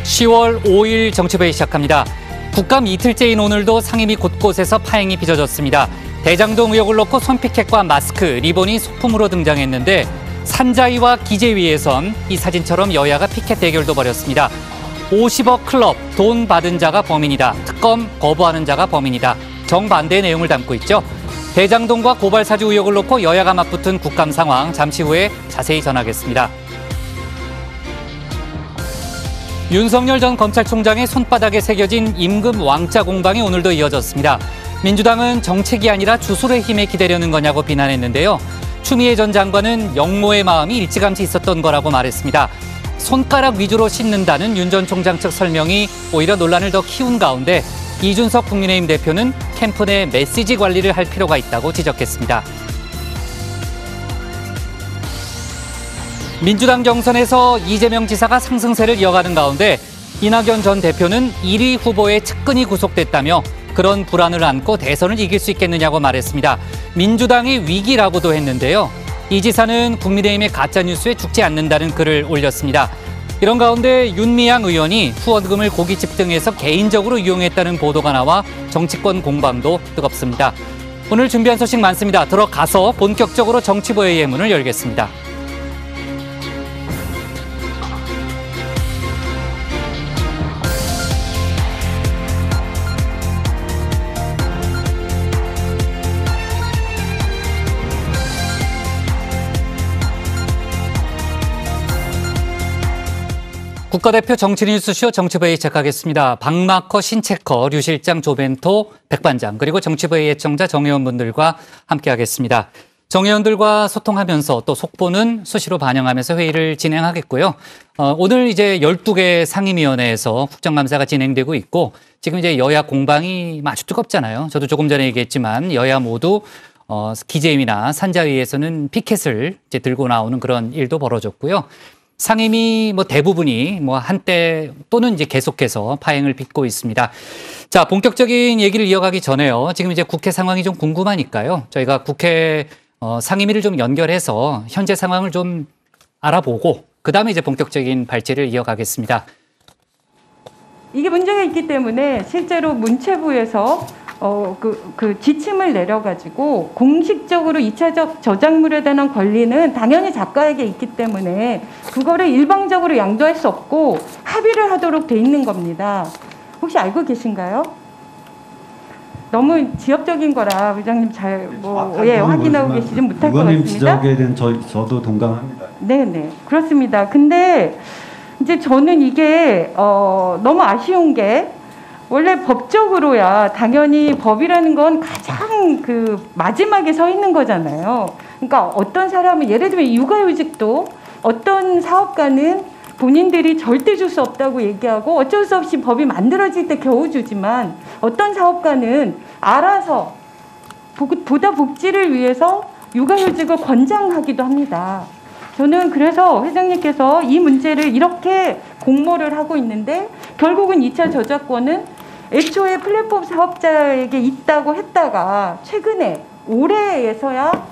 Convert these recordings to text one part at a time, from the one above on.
10월 5일 정치부회 시작합니다. 국감 이틀째인 오늘도 상임위 곳곳에서 파행이 빚어졌습니다. 대장동 의혹을 놓고 손피켓과 마스크, 리본이 소품으로 등장했는데 산자위와 기재위에선 이 사진처럼 여야가 피켓 대결도 벌였습니다. 50억 클럽, 돈 받은 자가 범인이다. 특검 거부하는 자가 범인이다. 정반대의 내용을 담고 있죠. 대장동과 고발 사주 의혹을 놓고 여야가 맞붙은 국감 상황 잠시 후에 자세히 전하겠습니다. 윤석열 전 검찰총장의 손바닥에 새겨진 임금 왕자 공방이 오늘도 이어졌습니다. 민주당은 정책이 아니라 주술의 힘에 기대려는 거냐고 비난했는데요. 추미애 전 장관은 영모의 마음이 일찌감치 있었던 거라고 말했습니다. 손가락 위주로 씻는다는 윤 전 총장 측 설명이 오히려 논란을 더 키운 가운데 이준석 국민의힘 대표는 캠프 내 메시지 관리를 할 필요가 있다고 지적했습니다. 민주당 경선에서 이재명 지사가 상승세를 이어가는 가운데 이낙연 전 대표는 1위 후보의 측근이 구속됐다며 그런 불안을 안고 대선을 이길 수 있겠느냐고 말했습니다. 민주당이 위기라고도 했는데요. 이 지사는 국민의힘의 가짜뉴스에 죽지 않는다는 글을 올렸습니다. 이런 가운데 윤미향 의원이 후원금을 고깃집 등에서 개인적으로 이용했다는 보도가 나와 정치권 공방도 뜨겁습니다. 오늘 준비한 소식 많습니다. 들어가서 본격적으로 정치부회의 문을 열겠습니다. 국가대표 정치뉴스쇼 정치부회의 시작하겠습니다. 박마커, 신체커, 류 실장, 조벤토, 백반장 그리고 정치부회의 애청자 정의원분들과 함께하겠습니다. 정의원들과 소통하면서 또 속보는 수시로 반영하면서 회의를 진행하겠고요. 오늘 이제 12개 상임위원회에서 국정감사가 진행되고 있고 지금 이제 여야 공방이 아주 뜨겁잖아요. 저도 조금 전에 얘기했지만 여야 모두 기재위나 산자위에서는 피켓을 이제 들고 나오는 그런 일도 벌어졌고요. 상임위 대부분이 한때 또는 이제 계속해서 파행을 빚고 있습니다. 자, 본격적인 얘기를 이어가기 전에요. 지금 이제 국회 상황이 좀 궁금하니까요. 저희가 국회 상임위를 좀 연결해서 현재 상황을 좀 알아보고 그다음에 이제 본격적인 발제를 이어가겠습니다. 이게 문제가 있기 때문에 실제로 문체부에서 그 지침을 내려가지고 공식적으로 2차적 저작물에 대한 권리는 당연히 작가에게 있기 때문에 그거를 일방적으로 양도할 수 없고 합의를 하도록 돼 있는 겁니다. 혹시 알고 계신가요? 너무 지엽적인 거라 회장님 잘 확인하고 계시지 못할 것 같습니다. 의원님 지적에 대한 저도 동감합니다. 네네, 그렇습니다. 근데 이제 저는 이게 너무 아쉬운 게 원래 법적으로야 당연히 법이라는 건 가장 마지막에 서 있는 거잖아요. 그러니까 어떤 사람은 예를 들면 육아휴직도 어떤 사업가는 본인들이 절대 줄 수 없다고 얘기하고 어쩔 수 없이 법이 만들어질 때 겨우 주지만 어떤 사업가는 알아서 보다 복지를 위해서 육아휴직을 권장하기도 합니다. 저는 그래서 회장님께서 이 문제를 이렇게 공모를 하고 있는데 결국은 2차 저작권은 애초에 플랫폼 사업자에게 있다고 했다가 최근에 올해에서야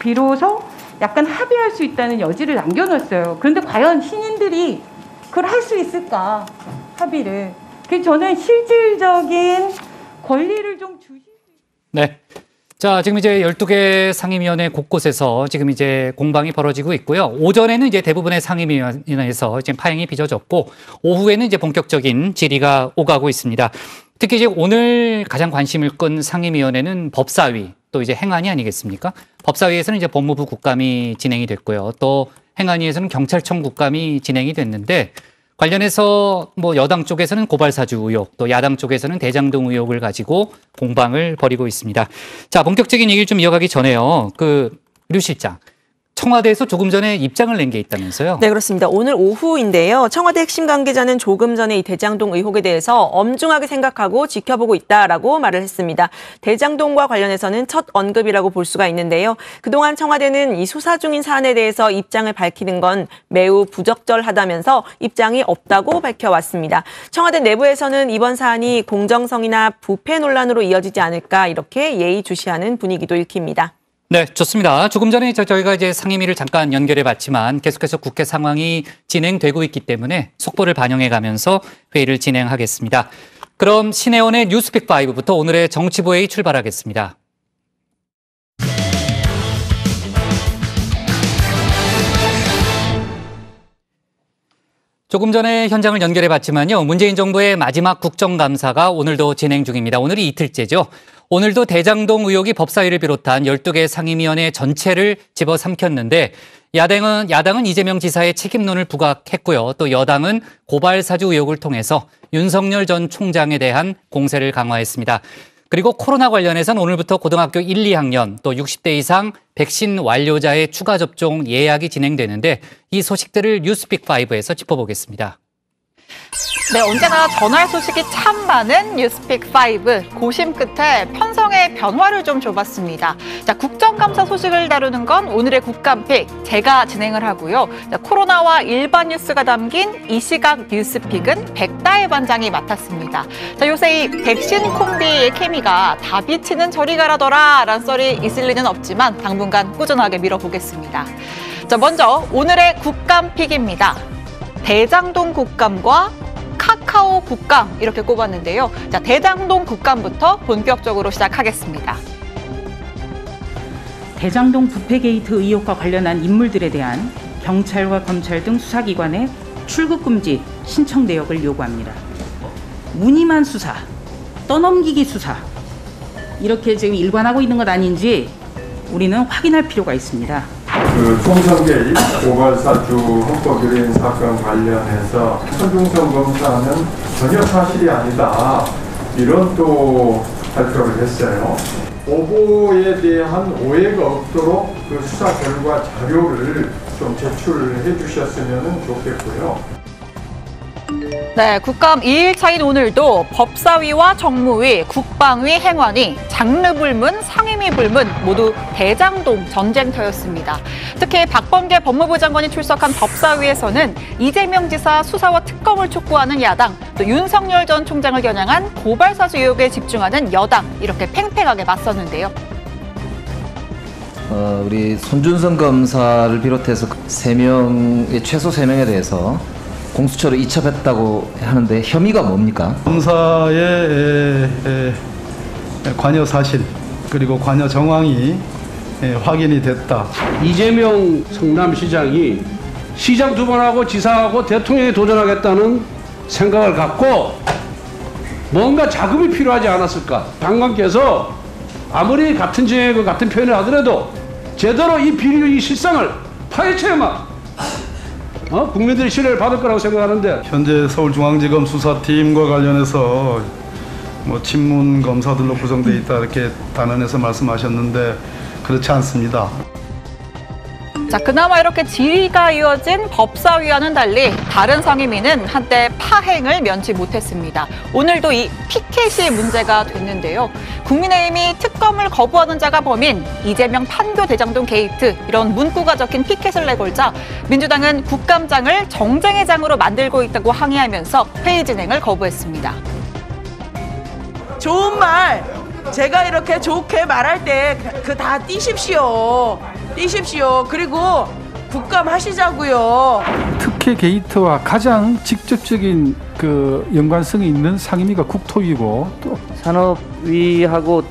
비로소 약간 합의할 수 있다는 여지를 남겨놓았어요. 그런데 과연 신인들이 그걸 할 수 있을까, 합의를. 그래서 저는 실질적인 권리를 좀 주실 수 네. 자, 지금 이제 12개 상임위원회 곳곳에서 지금 이제 공방이 벌어지고 있고요. 오전에는 이제 대부분의 상임위원회에서 지금 파행이 빚어졌고, 오후에는 이제 본격적인 질의가 오가고 있습니다. 특히 이제 오늘 가장 관심을 끈 상임위원회는 법사위, 또 이제 행안위 아니겠습니까? 법사위에서는 이제 법무부 국감이 진행이 됐고요. 또 행안위에서는 경찰청 국감이 진행이 됐는데, 관련해서 여당 쪽에서는 고발사주 의혹, 또 야당 쪽에서는 대장동 의혹을 가지고 공방을 벌이고 있습니다. 자, 본격적인 얘기를 좀 이어가기 전에요. 류 실장. 청와대에서 조금 전에 입장을 낸 게 있다면서요? 네, 그렇습니다. 오늘 오후인데요. 청와대 핵심 관계자는 조금 전에 이 대장동 의혹에 대해서 엄중하게 생각하고 지켜보고 있다라고 말을 했습니다. 대장동과 관련해서는 첫 언급이라고 볼 수가 있는데요. 그동안 청와대는 이 수사 중인 사안에 대해서 입장을 밝히는 건 매우 부적절하다면서 입장이 없다고 밝혀왔습니다. 청와대 내부에서는 이번 사안이 공정성이나 부패 논란으로 이어지지 않을까 이렇게 예의주시하는 분위기도 읽힙니다. 네, 좋습니다. 조금 전에 저희가 이제 상임위를 잠깐 연결해 봤지만 계속해서 국회 상황이 진행되고 있기 때문에 속보를 반영해 가면서 회의를 진행하겠습니다. 그럼 신혜원의 뉴스픽5부터 오늘의 정치부회의 출발하겠습니다. 조금 전에 현장을 연결해 봤지만요. 문재인 정부의 마지막 국정감사가 오늘도 진행 중입니다. 오늘이 이틀째죠. 오늘도 대장동 의혹이 법사위를 비롯한 12개 상임위원회 전체를 집어삼켰는데 야당은 이재명 지사의 책임론을 부각했고요. 또 여당은 고발사주 의혹을 통해서 윤석열 전 총장에 대한 공세를 강화했습니다. 그리고 코로나 관련해서는 오늘부터 고등학교 1, 2학년 또 60대 이상 백신 완료자의 추가 접종 예약이 진행되는데 이 소식들을 뉴스픽5에서 짚어보겠습니다. 네, 언제나 전할 소식이 참 많은 뉴스픽5. 고심 끝에 편성의 변화를 좀 줘봤습니다. 자, 국정감사 소식을 다루는 건 오늘의 국감픽, 제가 진행을 하고요. 자, 코로나와 일반 뉴스가 담긴 이 시각 뉴스픽은 백다혜 반장이 맡았습니다. 자, 요새 이 백신 콤비의 케미가 다 비치는 저리 가라더라 라는 썰이 있을 리는 없지만 당분간 꾸준하게 밀어보겠습니다. 자, 먼저 오늘의 국감픽입니다. 대장동 국감과 카카오 국감 이렇게 꼽았는데요. 자, 대장동 국감부터 본격적으로 시작하겠습니다. 대장동 부패 게이트 의혹과 관련한 인물들에 대한 경찰과 검찰 등 수사기관의 출국 금지 신청 내역을 요구합니다. 무늬만 수사, 떠넘기기 수사 이렇게 지금 일관하고 있는 것 아닌지 우리는 확인할 필요가 있습니다. 총선개입, 고발사주, 헌법 유린 사건 관련해서 손중성 검사는 전혀 사실이 아니다. 이런 또 발표를 했어요. 오보에 대한 오해가 없도록 그 수사 결과 자료를 좀 제출해 주셨으면 좋겠고요. 네, 국감 2일차인 오늘도 법사위와 정무위, 국방위, 행안위, 장르불문, 상임위 불문 모두 대장동 전쟁터였습니다. 특히 박범계 법무부 장관이 출석한 법사위에서는 이재명 지사 수사와 특검을 촉구하는 야당, 또 윤석열 전 총장을 겨냥한 고발사주 의혹에 집중하는 여당 이렇게 팽팽하게 맞섰는데요. 우리 손준성 검사를 비롯해서 최소 3명에 대해서 공수처로 이첩했다고 하는데 혐의가 뭡니까? 검사의 관여 사실 그리고 관여 정황이 확인이 됐다. 이재명 성남시장이 시장 2번 하고 지사하고 대통령에 도전하겠다는 생각을 갖고 뭔가 자금이 필요하지 않았을까? 장관께서 아무리 같은 진영이고 같은 표현을 하더라도 제대로 이 비리, 이 실상을 파헤쳐야만 국민들이 신뢰를 받을 거라고 생각하는데 현재 서울중앙지검 수사팀과 관련해서 친문 검사들로 구성되어 있다 이렇게 단언해서 말씀하셨는데 그렇지 않습니다. 자, 그나마 이렇게 질의가 이어진 법사위와는 달리 다른 상임위는 한때 파행을 면치 못했습니다. 오늘도 이 피켓이 문제가 됐는데요. 국민의힘이 특검을 거부하는 자가 범인, 이재명 판교 대장동 게이트 이런 문구가 적힌 피켓을 내걸자 민주당은 국감장을 정쟁의 장으로 만들고 있다고 항의하면서 회의 진행을 거부했습니다. 좋은 말, 제가 이렇게 좋게 말할 때 그 다 띄십시오. 그리고 국감 하시자고요. 특혜 게이트와 가장 직접적인 그 연관성이 있는 상임위가 국토위고 또 산업위하고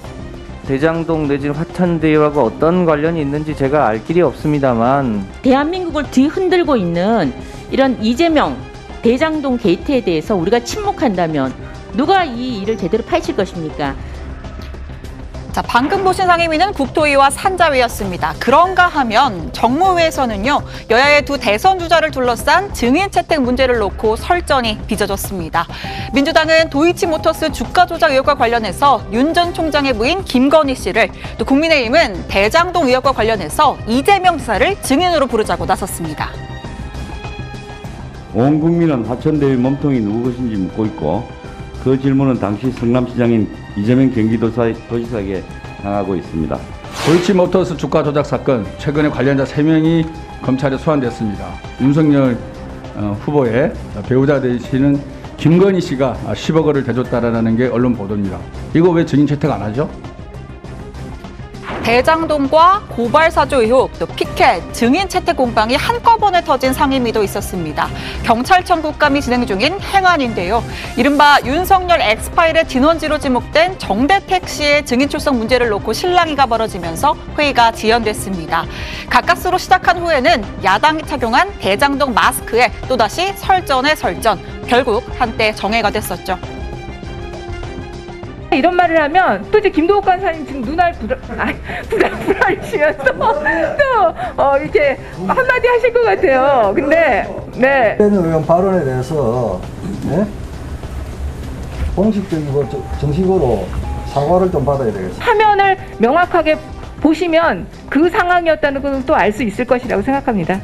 대장동 내지는 화천대유하고 어떤 관련이 있는지 제가 알 길이 없습니다만 대한민국을 뒤흔들고 있는 이런 이재명 대장동 게이트에 대해서 우리가 침묵한다면 누가 이 일을 제대로 파헤칠 것입니까? 자, 방금 보신 상임위는 국토위와 산자위였습니다. 그런가 하면 정무위에서는요, 여야의 두 대선 주자를 둘러싼 증인 채택 문제를 놓고 설전이 빚어졌습니다. 민주당은 도이치모터스 주가 조작 의혹과 관련해서 윤 전 총장의 부인 김건희 씨를, 또 국민의힘은 대장동 의혹과 관련해서 이재명 지사를 증인으로 부르자고 나섰습니다. 온 국민은 화천대유 몸통이 누구 것인지 묻고 있고 그 질문은 당시 성남시장인 이재명 경기도지사에게 향하고 있습니다. 도이치모터스 주가 조작 사건 최근에 관련자 3명이 검찰에 소환됐습니다. 윤석열 후보의 배우자 되시는 김건희 씨가 10억 원을 대줬다라는 게 언론 보도입니다. 이거 왜 증인 채택 안 하죠? 대장동과 고발사주 의혹, 또 피켓, 증인 채택 공방이 한꺼번에 터진 상임위도 있었습니다. 경찰청 국감이 진행 중인 행안인데요. 이른바 윤석열 엑스파일의 진원지로 지목된 정대택 씨의 증인 출석 문제를 놓고 실랑이가 벌어지면서 회의가 지연됐습니다. 가까스로 시작한 후에는 야당이 착용한 대장동 마스크에 또다시 설전에 설전, 결국 한때 정해가 됐었죠. 이런 말을 하면 또 이제 김도욱 간사님 지금 눈알 부라리시면서 또 이렇게 한마디 하실 것 같아요. 근데 네. 의원 발언에 대해서 공식적이고 정식으로 사과를 좀 받아야 되겠습니다. 화면을 명확하게 보시면 그 상황이었다는 것을 또 알 수 있을 것이라고 생각합니다.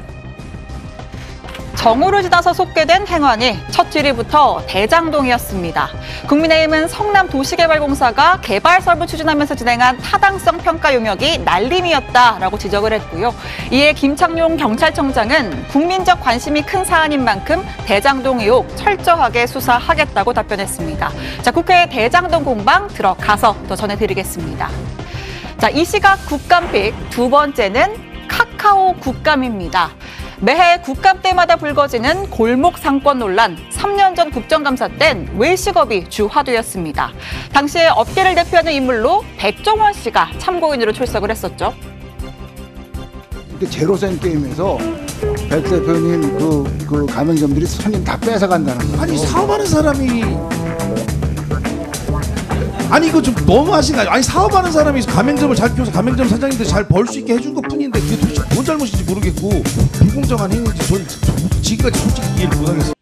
정오를 지나서 속개된 행안위, 첫 질의부터 대장동이었습니다. 국민의힘은 성남도시개발공사가 개발 사업을 추진하면서 진행한 타당성 평가 용역이 날림이었다라고 지적을 했고요. 이에 김창룡 경찰청장은 국민적 관심이 큰 사안인 만큼 대장동 의혹 철저하게 수사하겠다고 답변했습니다. 자, 국회 대장동 공방 들어가서 더 전해드리겠습니다. 자, 이 시각 국감픽 두 번째는 카카오 국감입니다. 매해 국감 때마다 불거지는 골목 상권 논란, 3년 전 국정감사 땐 외식업이 주 화두였습니다. 당시에 업계를 대표하는 인물로 백종원 씨가 참고인으로 출석을 했었죠. 제로센 게임에서 백 대표님 그 가맹점들이 손님 다 뺏어간다는 거. 아니 사업하는 사람이 아니 이거 좀 너무하신 거 아니에요? 아니 사업하는 사람이 가맹점을 잘 키워서 가맹점 사장님들 잘 벌 수 있게 해준 것뿐인데 그게 도대체 뭔 잘못인지 모르겠고 비공정한 행위인지 저는 지금까지 솔직히 이해를 못하겠어요.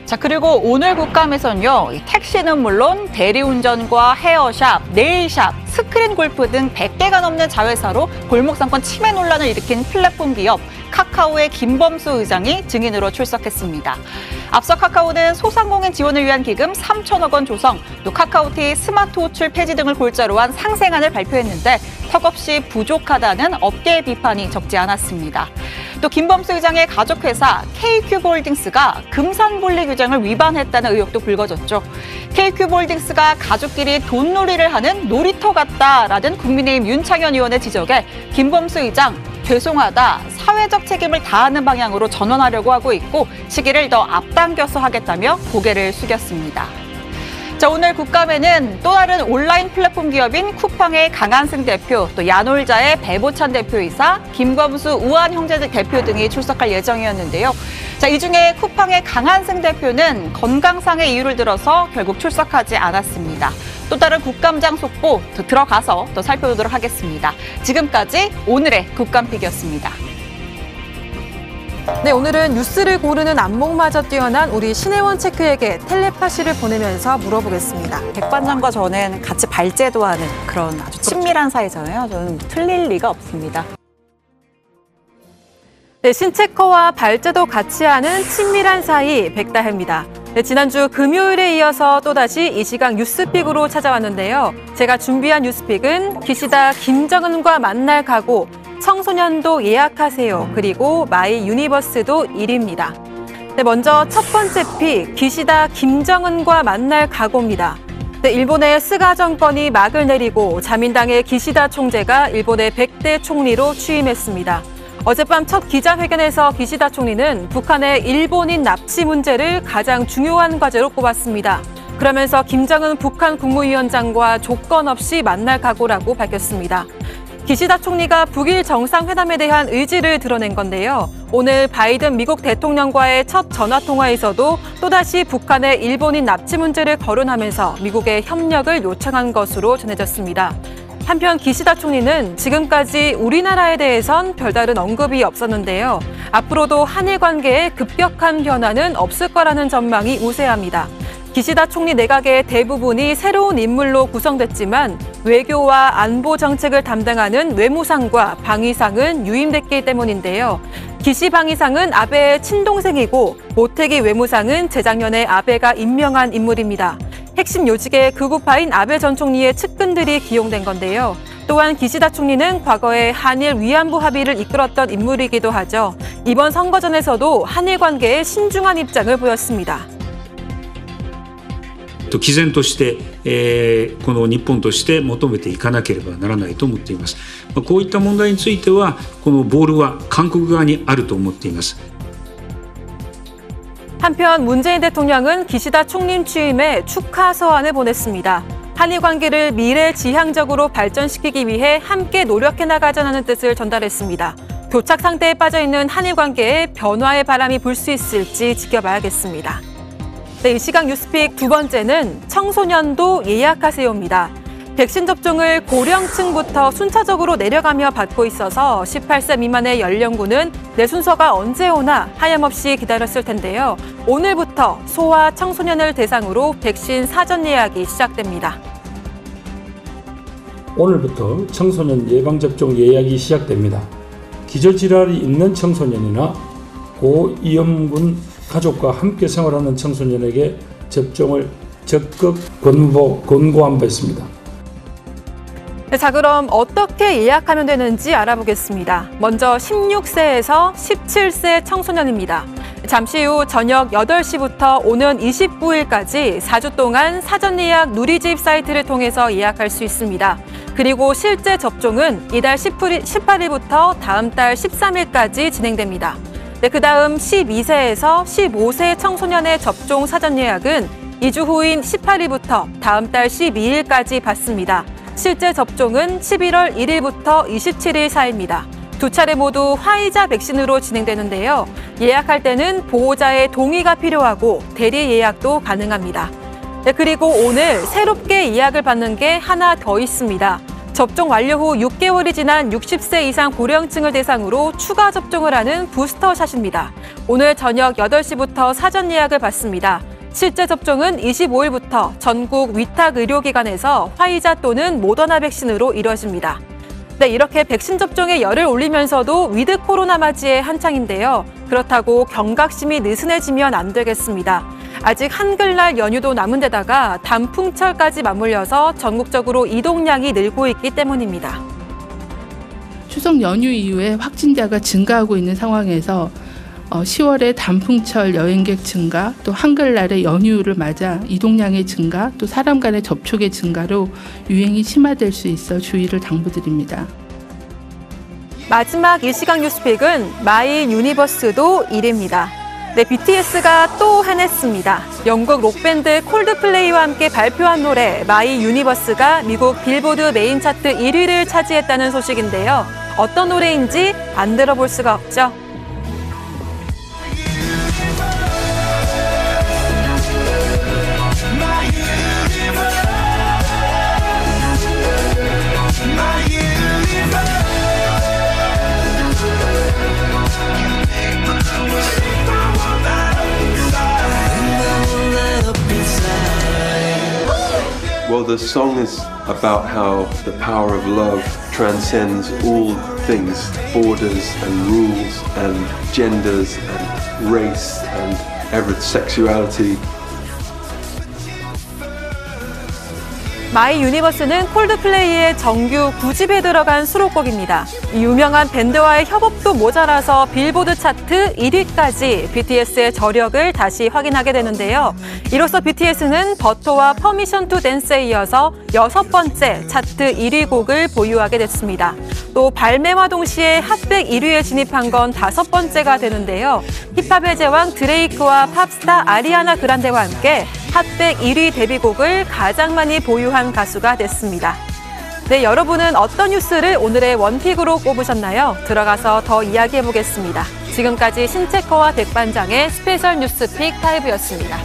자, 그리고 오늘 국감에서는요, 택시는 물론 대리운전과 헤어샵, 네일샵, 스크린 골프 등 100개가 넘는 자회사로 골목상권 침해 논란을 일으킨 플랫폼 기업 카카오의 김범수 의장이 증인으로 출석했습니다. 앞서 카카오는 소상공인 지원을 위한 기금 3천억 원 조성, 또 카카오티 스마트 호출 폐지 등을 골자로 한 상생안을 발표했는데 턱없이 부족하다는 업계의 비판이 적지 않았습니다. 또 김범수 의장의 가족회사 KQ홀딩스가 금산분리 규정을 위반했다는 의혹도 불거졌죠. KQ홀딩스가 가족끼리 돈놀이를 하는 놀이터 같다라는 국민의힘 윤창현 의원의 지적에 김범수 의장 죄송하다, 사회적 책임을 다하는 방향으로 전환하려고 하고 있고 시기를 더 앞당겨서 하겠다며 고개를 숙였습니다. 자, 오늘 국감에는 또 다른 온라인 플랫폼 기업인 쿠팡의 강한승 대표, 또 야놀자의 배보찬 대표이사, 김범수 우한형제 대표 등이 출석할 예정이었는데요. 자, 이 중에 쿠팡의 강한승 대표는 건강상의 이유를 들어서 결국 출석하지 않았습니다. 또 다른 국감장 속보 들어가서 더 살펴보도록 하겠습니다. 지금까지 오늘의 국감픽이었습니다. 네, 오늘은 뉴스를 고르는 안목마저 뛰어난 우리 신혜원 체크에게 텔레파시를 보내면서 물어보겠습니다. 백반장과 저는 같이 발제도 하는 그런 아주 친밀한 사이잖아요. 저는 틀릴 리가 없습니다. 네, 신체커와 발제도 같이 하는 친밀한 사이 백다혜입니다. 네, 지난주 금요일에 이어서 또다시 이 시각 뉴스픽으로 찾아왔는데요. 제가 준비한 뉴스픽은 기시다 김정은과 만날 각오, 청소년도 예약하세요. 그리고 마이 유니버스도 1위입니다. 네, 먼저 첫 번째 픽, 기시다 김정은과 만날 각오입니다. 네, 일본의 스가 정권이 막을 내리고 자민당의 기시다 총재가 일본의 100대 총리로 취임했습니다. 어젯밤 첫 기자회견에서 기시다 총리는 북한의 일본인 납치 문제를 가장 중요한 과제로 꼽았습니다. 그러면서 김정은 북한 국무위원장과 조건 없이 만날 각오라고 밝혔습니다. 기시다 총리가 북일 정상회담에 대한 의지를 드러낸 건데요. 오늘 바이든 미국 대통령과의 첫 전화통화에서도 또다시 북한의 일본인 납치 문제를 거론하면서 미국의 협력을 요청한 것으로 전해졌습니다. 한편 기시다 총리는 지금까지 우리나라에 대해선 별다른 언급이 없었는데요. 앞으로도 한일 관계에 급격한 변화는 없을 거라는 전망이 우세합니다. 기시다 총리 내각의 대부분이 새로운 인물로 구성됐지만 외교와 안보 정책을 담당하는 외무상과 방위상은 유임됐기 때문인데요. 기시 방위상은 아베의 친동생이고 모태기 외무상은 재작년에 아베가 임명한 인물입니다. 핵심 요직의 극우파인 아베 전 총리의 측근들이 기용된 건데요. 또한 기시다 총리는 과거에 한일 위안부 합의를 이끌었던 인물이기도 하죠. 이번 선거전에서도 한일 관계에 신중한 입장을 보였습니다. 毅然として、この日本として求めていかなければならないと思っています。こういった問題についてはこのボールは韓国側にあると思っています。 한편 문재인 대통령은 기시다 총림 취임에 축하 서한을 보냈습니다. 한일 관계를 미래지향적으로 발전시키기 위해 함께 노력해 나가자는 뜻을 전달했습니다. 교착 상태에 빠져 있는 한일 관계에 변화의 바람이 불 수 있을지 지켜봐야겠습니다. 네, 이 시각 뉴스픽 두 번째는 청소년도 예약하세요입니다. 백신 접종을 고령층부터 순차적으로 내려가며 받고 있어서 18세 미만의 연령군은 내 순서가 언제 오나 하염없이 기다렸을 텐데요. 오늘부터 소아 청소년을 대상으로 백신 사전 예약이 시작됩니다. 오늘부터 청소년 예방접종 예약이 시작됩니다. 기저질환이 있는 청소년이나 고위험군 가족과 함께 생활하는 청소년에게 접종을 적극 권고한 바 있습니다. 자, 그럼 어떻게 예약하면 되는지 알아보겠습니다. 먼저 16세에서 17세 청소년입니다. 잠시 후 저녁 8시부터 오는 29일까지 4주 동안 사전 예약 누리집 사이트를 통해서 예약할 수 있습니다. 그리고 실제 접종은 이달 18일부터 다음 달 13일까지 진행됩니다. 네, 그다음 12세에서 15세 청소년의 접종 사전 예약은 2주 후인 18일부터 다음 달 12일까지 받습니다. 실제 접종은 11월 1일부터 27일 사이입니다. 두 차례 모두 화이자 백신으로 진행되는데요. 예약할 때는 보호자의 동의가 필요하고 대리 예약도 가능합니다. 네, 그리고 오늘 새롭게 예약을 받는 게 하나 더 있습니다. 접종 완료 후 6개월이 지난 60세 이상 고령층을 대상으로 추가 접종을 하는 부스터샷입니다. 오늘 저녁 8시부터 사전 예약을 받습니다. 실제 접종은 25일부터 전국 위탁 의료기관에서 화이자 또는 모더나 백신으로 이루어집니다. 네, 이렇게 백신 접종에 열을 올리면서도 위드 코로나 맞이에 한창인데요. 그렇다고 경각심이 느슨해지면 안 되겠습니다. 아직 한글날 연휴도 남은 데다가 단풍철까지 맞물려서 전국적으로 이동량이 늘고 있기 때문입니다. 추석 연휴 이후에 확진자가 증가하고 있는 상황에서 10월에 단풍철 여행객 증가, 또 한글날의 연휴를 맞아 이동량의 증가, 또 사람 간의 접촉의 증가로 유행이 심화될 수 있어 주의를 당부드립니다. 마지막 일시각 뉴스픽은 마이 유니버스도 1위입니다. 네, BTS가 또 해냈습니다. 영국 록밴드 콜드플레이와 함께 발표한 노래 마이 유니버스가 미국 빌보드 메인 차트 1위를 차지했다는 소식인데요. 어떤 노래인지 안 들어볼 수가 없죠. Well, the song is about how the power of love transcends all things, borders and rules and genders and race and every sexuality. 마이 유니버스는 콜드플레이의 정규 9집에 들어간 수록곡입니다. 유명한 밴드와의 협업도 모자라서 빌보드 차트 1위까지 BTS의 저력을 다시 확인하게 되는데요. 이로써 BTS는 버터와 퍼미션 투 댄스에 이어서 6번째 차트 1위 곡을 보유하게 됐습니다. 또 발매와 동시에 핫백 1위에 진입한 건 5번째가 되는데요. 힙합의 제왕 드레이크와 팝스타 아리아나 그란데와 함께 핫백 1위 데뷔곡을 가장 많이 보유한 가수가 됐습니다. 네, 여러분은 어떤 뉴스를 오늘의 원픽으로 꼽으셨나요? 들어가서 더 이야기해보겠습니다. 지금까지 신체커와 백반장의 스페셜 뉴스픽 5였습니다.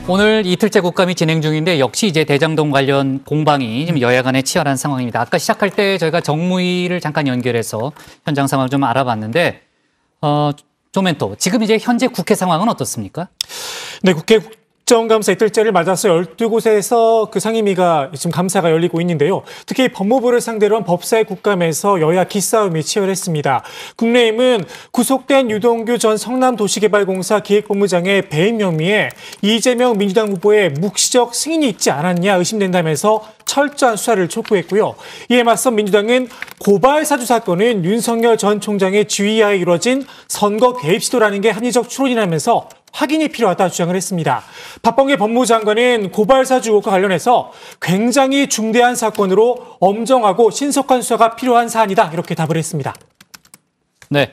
오늘 이틀째 국감이 진행 중인데 역시 이제 대장동 관련 공방이 지금 여야 간에 치열한 상황입니다. 아까 시작할 때 저희가 정무위를 잠깐 연결해서 현장 상황을 좀 알아봤는데 조멘토, 지금 이제 현재 국회 상황은 어떻습니까? 네, 국회 국정감사 이틀째를 맞아서 12곳에서 그 상임위가 지금 감사가 열리고 있는데요. 특히 법무부를 상대로 한 법사위 국감에서 여야 기싸움이 치열했습니다. 국민의힘은 구속된 유동규 전 성남도시개발공사 기획본부장의 배임 혐의에 이재명 민주당 후보의 묵시적 승인이 있지 않았냐 의심된다면서 철저한 수사를 촉구했고요. 이에 맞선 민주당은 고발 사주 사건은 윤석열 전 총장의 지휘하에 이루어진 선거 개입 시도라는 게 합리적 추론이라면서 확인이 필요하다 주장을 했습니다. 박범계 법무장관은 고발사주 의혹과 관련해서 굉장히 중대한 사건으로 엄정하고 신속한 수사가 필요한 사안이다 이렇게 답을 했습니다. 네.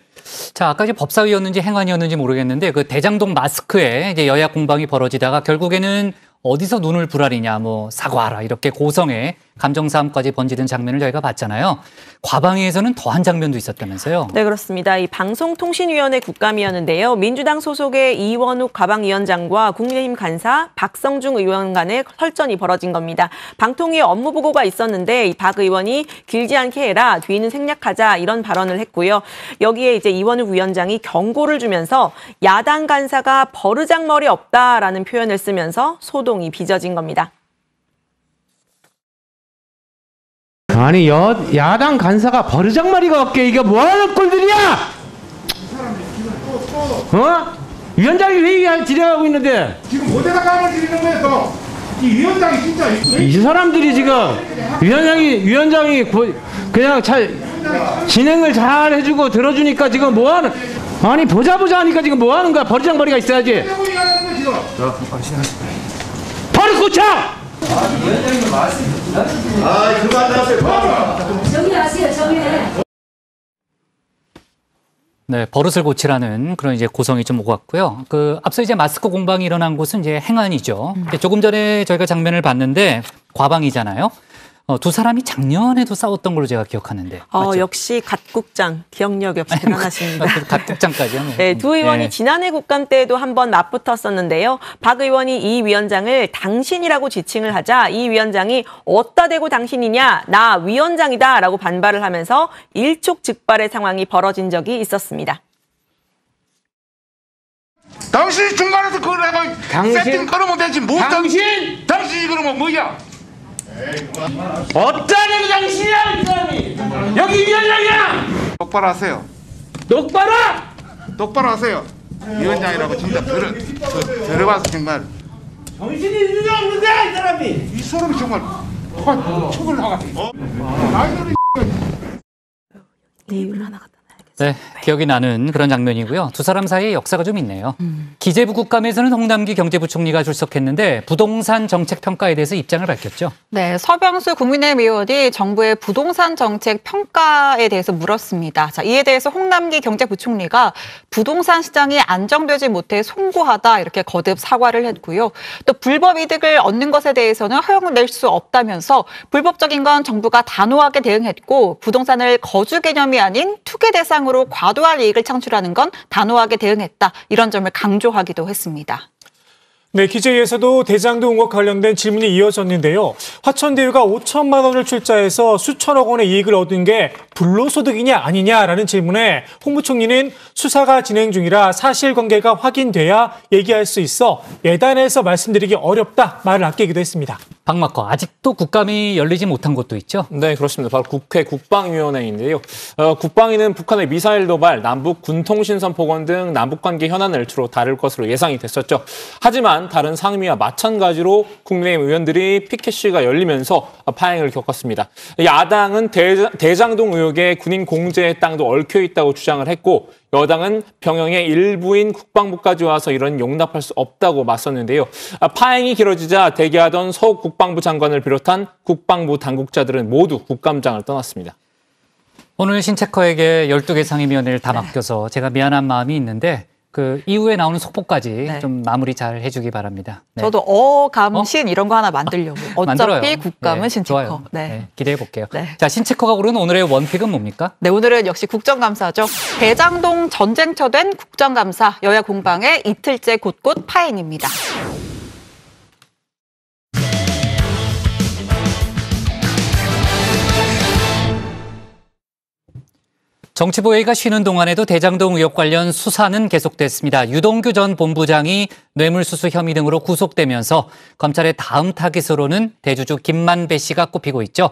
자, 아까 이제 법사위였는지 행안이었는지 모르겠는데 그 대장동 마스크에 이제 여야 공방이 벌어지다가 결국에는 어디서 눈을 부라리냐, 뭐 사과하라 이렇게 고성에 감정싸움까지 번지던 장면을 저희가 봤잖아요. 과방위에서는 더한 장면도 있었다면서요. 네, 그렇습니다. 이 방송통신위원회 국감이었는데요. 민주당 소속의 이원욱 과방위원장과 국민의힘 간사 박성중 의원 간의 설전이 벌어진 겁니다. 방통위 업무 보고가 있었는데 이 박 의원이 길지 않게 해라, 뒤는 생략하자 이런 발언을 했고요. 여기에 이제 이원욱 위원장이 경고를 주면서 야당 간사가 버르장머리 없다라는 표현을 쓰면서 소동이 빚어진 겁니다. 아니 야당 간사가 버르장머리가 없게 이게 뭐하는 꼴들이야? 위원장이 회의 진행하고 있는데 지금 어디다 감을 드리는 거예요 또? 이 위원장이 진짜 이 사람들이 지금 위원장이 그냥 잘 진행을 잘 해주고 들어주니까 지금 뭐하는 아니 보자 하니까 지금 뭐하는 거야? 버르장머리가 있어야지. 버릇 고쳐! 위원장님 말씀 그만하세요. 정리하세요. 정리해. 네, 버릇을 고치라는 그런 이제 고성이 좀 오고 갔고요. 앞서 이제 마스크 공방이 일어난 곳은 이제 행안이죠. 조금 전에 저희가 장면을 봤는데 과방이잖아요. 두 사람이 작년에도 싸웠던 걸로 제가 기억하는데. 역시 갓국장 기억력 역시 대단하십니다. 갓국장까지요? 네, 두 의원이 지난해 국감 때도 한번 맞붙었었는데요. 박 의원이 이 위원장을 당신이라고 지칭을 하자 이 위원장이 어디다 대고 당신이냐, 나 위원장이다라고 반발을 하면서 일촉즉발의 상황이 벌어진 적이 있었습니다. 당신이 중간에서 그걸 하고 세팅 걸으면 되지. 당신이 그러면 뭐야? 어따는 당신이야 이 사람이 여기 위원장이야. 똑바로 하세요. 똑바로 하세요. 위원장이라고 진짜 들어봐서 정말 정신이 있는데 없는데 이 사람이 이 사람이 정말 척을 나가지고 이유를 하나 갖다. 네, 기억이 나는 그런 장면이고요. 두 사람 사이에 역사가 좀 있네요. 기재부 국감에서는 홍남기 경제부총리가 출석했는데 부동산 정책 평가에 대해서 입장을 밝혔죠. 네, 서병수 국민의힘 의원이 정부의 부동산 정책 평가에 대해서 물었습니다. 자, 이에 대해서 홍남기 경제부총리가 부동산 시장이 안정되지 못해 송구하다 이렇게 거듭 사과를 했고요. 또 불법 이득을 얻는 것에 대해서는 허용을 낼 수 없다면서 불법적인 건 정부가 단호하게 대응했고 부동산을 거주 개념이 아닌 투기 대상으로 과도한 이익을 창출하는 건 단호하게 대응했다. 이런 점을 강조하기도 했습니다. 네, 기재위에서도 대장동 의혹 관련된 질문이 이어졌는데요. 화천대유가 5천만 원을 출자해서 수천억 원의 이익을 얻은 게 불로소득이냐 아니냐라는 질문에 홍 부총리는 수사가 진행 중이라 사실관계가 확인돼야 얘기할 수 있어 예단해서 말씀드리기 어렵다 말을 아끼기도 했습니다. 박마커, 아직도 국감이 열리지 못한 곳도 있죠? 네, 그렇습니다. 바로 국회 국방위원회인데요. 국방위는 북한의 미사일 도발, 남북 군통신선 폭언 등 남북관계 현안을 주로 다룰 것으로 예상이 됐었죠. 하지만 다른 상임위와 마찬가지로 국민의힘 의원들이 피켓시위가 열리면서 파행을 겪었습니다. 야당은 대장동 의혹에 군인 공제의 땅도 얽혀 있다고 주장을 했고 여당은 병영의 일부인 국방부까지 와서 이런 용납할 수 없다고 맞섰는데요. 파행이 길어지자 대기하던 서 국방부 장관을 비롯한 국방부 당국자들은 모두 국감장을 떠났습니다. 오늘 신체커에게 12개 상임위원회를 다 맡겨서 제가 미안한 마음이 있는데 그 이후에 나오는 속보까지 좀 마무리 잘 해주기 바랍니다. 네. 저도 감신 이런 거 하나 만들려고. 어차피 국감은 신체커. 좋아요. 네, 기대해 볼게요. 자, 신체커가 고른 오늘의 원픽은 뭡니까? 네, 오늘은 역시 국정감사죠. 대장동 전쟁터 된 국정감사 여야 공방에 이틀째 곳곳 파행입니다. 정치부회의가 쉬는 동안에도 대장동 의혹 관련 수사는 계속됐습니다. 유동규 전 본부장이 뇌물수수 혐의 등으로 구속되면서 검찰의 다음 타깃으로는 대주주 김만배 씨가 꼽히고 있죠.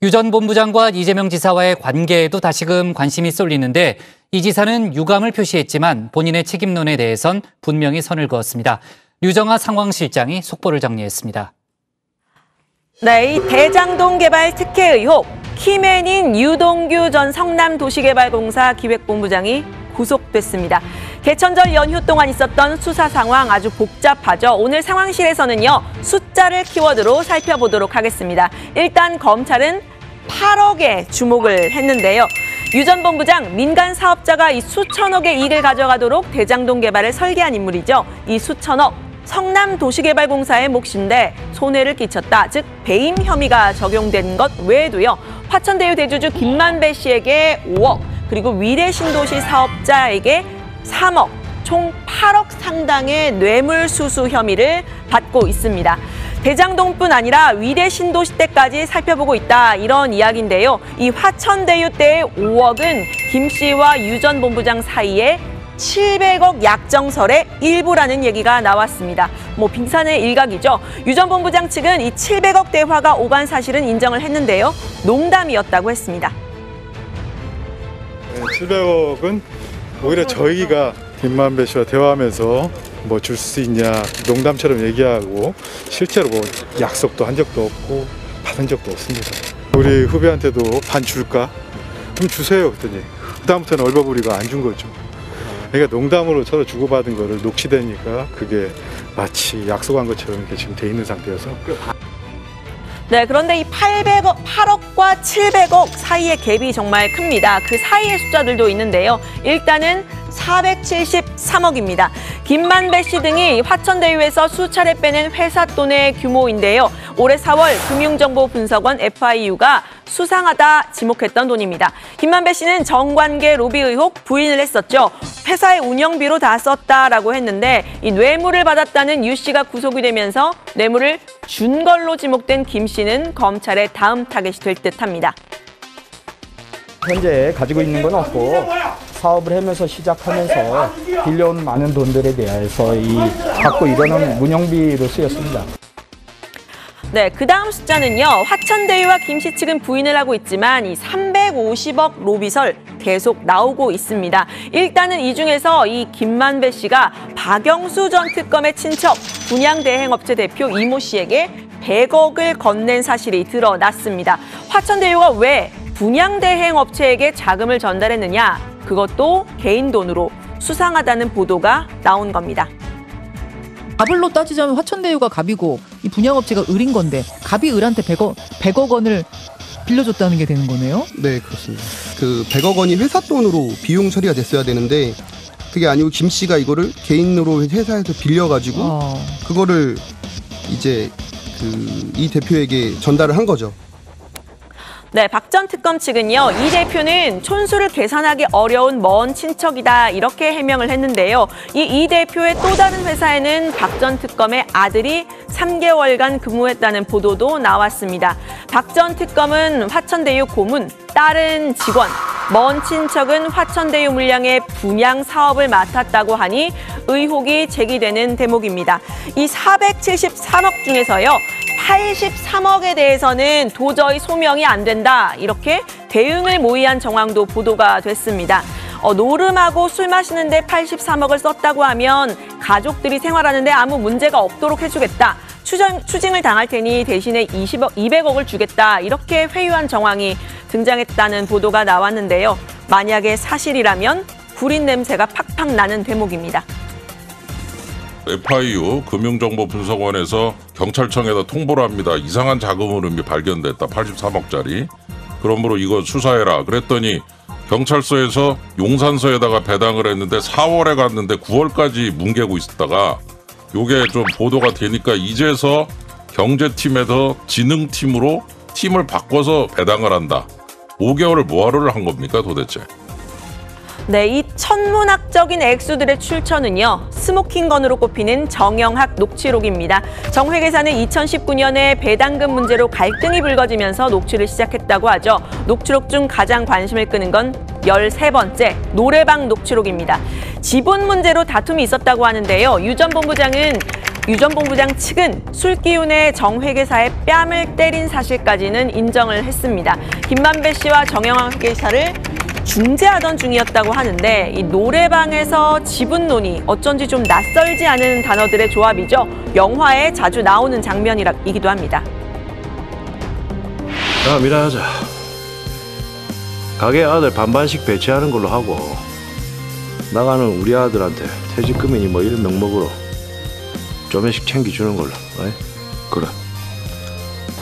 유 전 본부장과 이재명 지사와의 관계에도 다시금 관심이 쏠리는데 이 지사는 유감을 표시했지만 본인의 책임론에 대해선 분명히 선을 그었습니다. 류정아 상황실장이 속보를 정리했습니다. 네, 이 대장동 개발 특혜 의혹. 키맨인 유동규 전 성남도시개발공사 기획본부장이 구속됐습니다. 개천절 연휴 동안 있었던 수사 상황 아주 복잡하죠. 오늘 상황실에서는요, 숫자를 키워드로 살펴보도록 하겠습니다. 일단 검찰은 8억에 주목을 했는데요. 유 전 본부장, 민간 사업자가 이 수천억의 이익을 가져가도록 대장동 개발을 설계한 인물이죠. 이 수천억, 성남도시개발공사의 몫인데 손해를 끼쳤다. 즉 배임 혐의가 적용된 것 외에도요. 화천대유 대주주 김만배 씨에게 5억, 그리고 위례신도시 사업자에게 3억, 총 8억 상당의 뇌물수수 혐의를 받고 있습니다. 대장동뿐 아니라 위례신도시 때까지 살펴보고 있다, 이런 이야기인데요. 이 화천대유 때의 5억은 김 씨와 유 전 본부장 사이에 700억 약정설의 일부라는 얘기가 나왔습니다. 빙산의 일각이죠. 유 전 본부장 측은 이 700억 대화가 오간 사실은 인정을 했는데요. 농담이었다고 했습니다. 700억은 오히려 저희가 김만배 씨와 대화하면서 뭐 줄 수 있냐 농담처럼 얘기하고 실제로 뭐 약속도 한 적도 없고 받은 적도 없습니다. 우리 후배한테도 반 줄까? 그럼 주세요 그랬더니 그다음부터는 얼버무리가 안 준 거죠. 그러니까 농담으로 서로 주고받은 거를 녹취되니까 그게 마치 약속한 것처럼 이렇게 지금 돼 있는 상태여서. 네, 그런데 이 8억과 700억 사이의 갭이 정말 큽니다. 그 사이의 숫자들도 있는데요. 일단은 473억입니다. 김만배 씨 등이 화천대유에서 수차례 빼낸 회사 돈의 규모인데요. 올해 4월 금융정보분석원 FIU가 수상하다 지목했던 돈입니다. 김만배 씨는 정관계 로비 의혹 부인을 했었죠. 회사의 운영비로 다 썼다라고 했는데 이 뇌물을 받았다는 유 씨가 구속이 되면서 뇌물을 준 걸로 지목된 김 씨는 검찰의 다음 타겟이 될 듯합니다. 현재 가지고 있는 건 없고 사업을 하면서 시작하면서 빌려온 많은 돈들에 대해서 받고 이러는 운영비로 쓰였습니다. 네, 그 다음 숫자는요. 화천대유와 김 씨 측은 부인을 하고 있지만 이 350억 로비설 계속 나오고 있습니다. 일단은 이 중에서 이 김만배 씨가 박영수 전 특검의 친척 분양대행업체 대표 이모 씨에게 100억을 건넨 사실이 드러났습니다. 화천대유가 왜 분양대행업체에게 자금을 전달했느냐? 그것도 개인 돈으로 수상하다는 보도가 나온 겁니다. 갑을로 따지자면 화천대유가 갑이고 이 분양업체가 을인 건데 갑이 을한테 100억 원을 빌려줬다는 게 되는 거네요? 네, 그렇습니다. 그 100억 원이 회사 돈으로 비용 처리가 됐어야 되는데 그게 아니고 김 씨가 이거를 개인으로 회사에서 빌려가지고 그거를 이제 이 대표에게 전달을 한 거죠. 네, 박 전 특검 측은요. 이 대표는 촌수를 계산하기 어려운 먼 친척이다 이렇게 해명을 했는데요. 이 대표의 또 다른 회사에는 박 전 특검의 아들이 3개월간 근무했다는 보도도 나왔습니다. 박 전 특검은 화천대유 고문, 딸은 직원, 먼 친척은 화천대유 물량의 분양 사업을 맡았다고 하니 의혹이 제기되는 대목입니다. 이 473억 중에서요. 83억에 대해서는 도저히 소명이 안 된다. 이렇게 대응을 모의한 정황도 보도가 됐습니다. 노름하고 술 마시는데 83억을 썼다고 하면 가족들이 생활하는데 아무 문제가 없도록 해주겠다. 추징을 당할 테니 대신에 200억을 주겠다. 이렇게 회유한 정황이 등장했다는 보도가 나왔는데요. 만약에 사실이라면 구린 냄새가 팍팍 나는 대목입니다. FIU 금융정보분석원에서 경찰청에다 통보를 합니다. 이상한 자금 흐름이 발견됐다. 83억짜리. 그러므로 이거 수사해라. 그랬더니 경찰서에서 용산서에다가 배당을 했는데 4월에 갔는데 9월까지 뭉개고 있었다가 요게 좀 보도가 되니까 이제서 경제팀에서 지능팀으로 팀을 바꿔서 배당을 한다. 5개월을 뭐하러 한 겁니까 도대체? 네, 이 천문학적인 액수들의 출처는요. 스모킹건으로 꼽히는 정영학 녹취록입니다. 정 회계사는 2019년에 배당금 문제로 갈등이 불거지면서 녹취를 시작했다고 하죠. 녹취록 중 가장 관심을 끄는 건 13번째 노래방 녹취록입니다. 지분 문제로 다툼이 있었다고 하는데요. 유 전 본부장 측은 술 기운에 정 회계사의 뺨을 때린 사실까지는 인정을 했습니다. 김만배 씨와 정영학 회계사를 중재하던 중이었다고 하는데 이 노래방에서 지분 논의 어쩐지 좀 낯설지 않은 단어들의 조합이죠. 영화에 자주 나오는 장면이기도 합니다. 자, 밀어하자. 가게 아들 반반씩 배치하는 걸로 하고 나가는 우리 아들한테 퇴직금이니 뭐 이런 명목으로 조금씩 챙겨주는 걸로. 왜? 그래.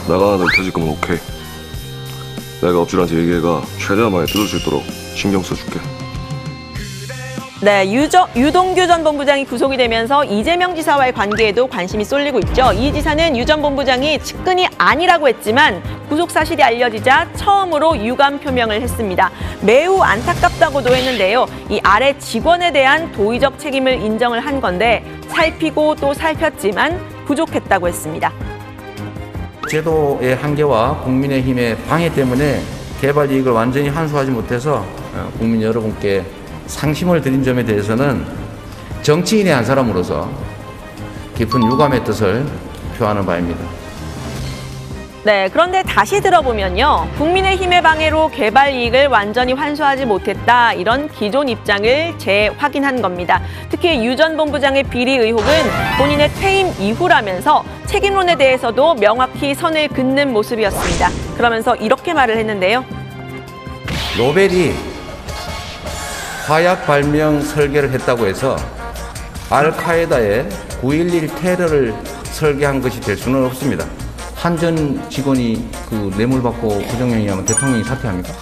나가는 아들 퇴직금은 오케이. 내가 업주한테 얘기해가 최대한 많이 뜯을 수 있도록 신경 써줄게. 네, 유동규 전 본부장이 구속이 되면서 이재명 지사와의 관계에도 관심이 쏠리고 있죠. 이 지사는 유 전 본부장이 측근이 아니라고 했지만 구속 사실이 알려지자 처음으로 유감 표명을 했습니다. 매우 안타깝다고도 했는데요. 이 아래 직원에 대한 도의적 책임을 인정을 한 건데 살피고 또 살폈지만 부족했다고 했습니다. 제도의 한계와 국민의힘의 방해 때문에 개발 이익을 완전히 환수하지 못해서 국민 여러분께 상심을 드린 점에 대해서는 정치인의 한 사람으로서 깊은 유감의 뜻을 표하는 바입니다. 네, 그런데 다시 들어보면요. 국민의힘의 방해로 개발 이익을 완전히 환수하지 못했다. 이런 기존 입장을 재확인한 겁니다. 특히 유 전 본부장의 비리 의혹은 본인의 퇴임 이후라면서 책임론에 대해서도 명확히 선을 긋는 모습이었습니다. 그러면서 이렇게 말을 했는데요. 노벨이 화약 발명 설계를 했다고 해서 알카에다의 9.11 테러를 설계한 것이 될 수는 없습니다. 한 전 직원이 그 뇌물 받고 부정행위하면 대통령이 사퇴합니까?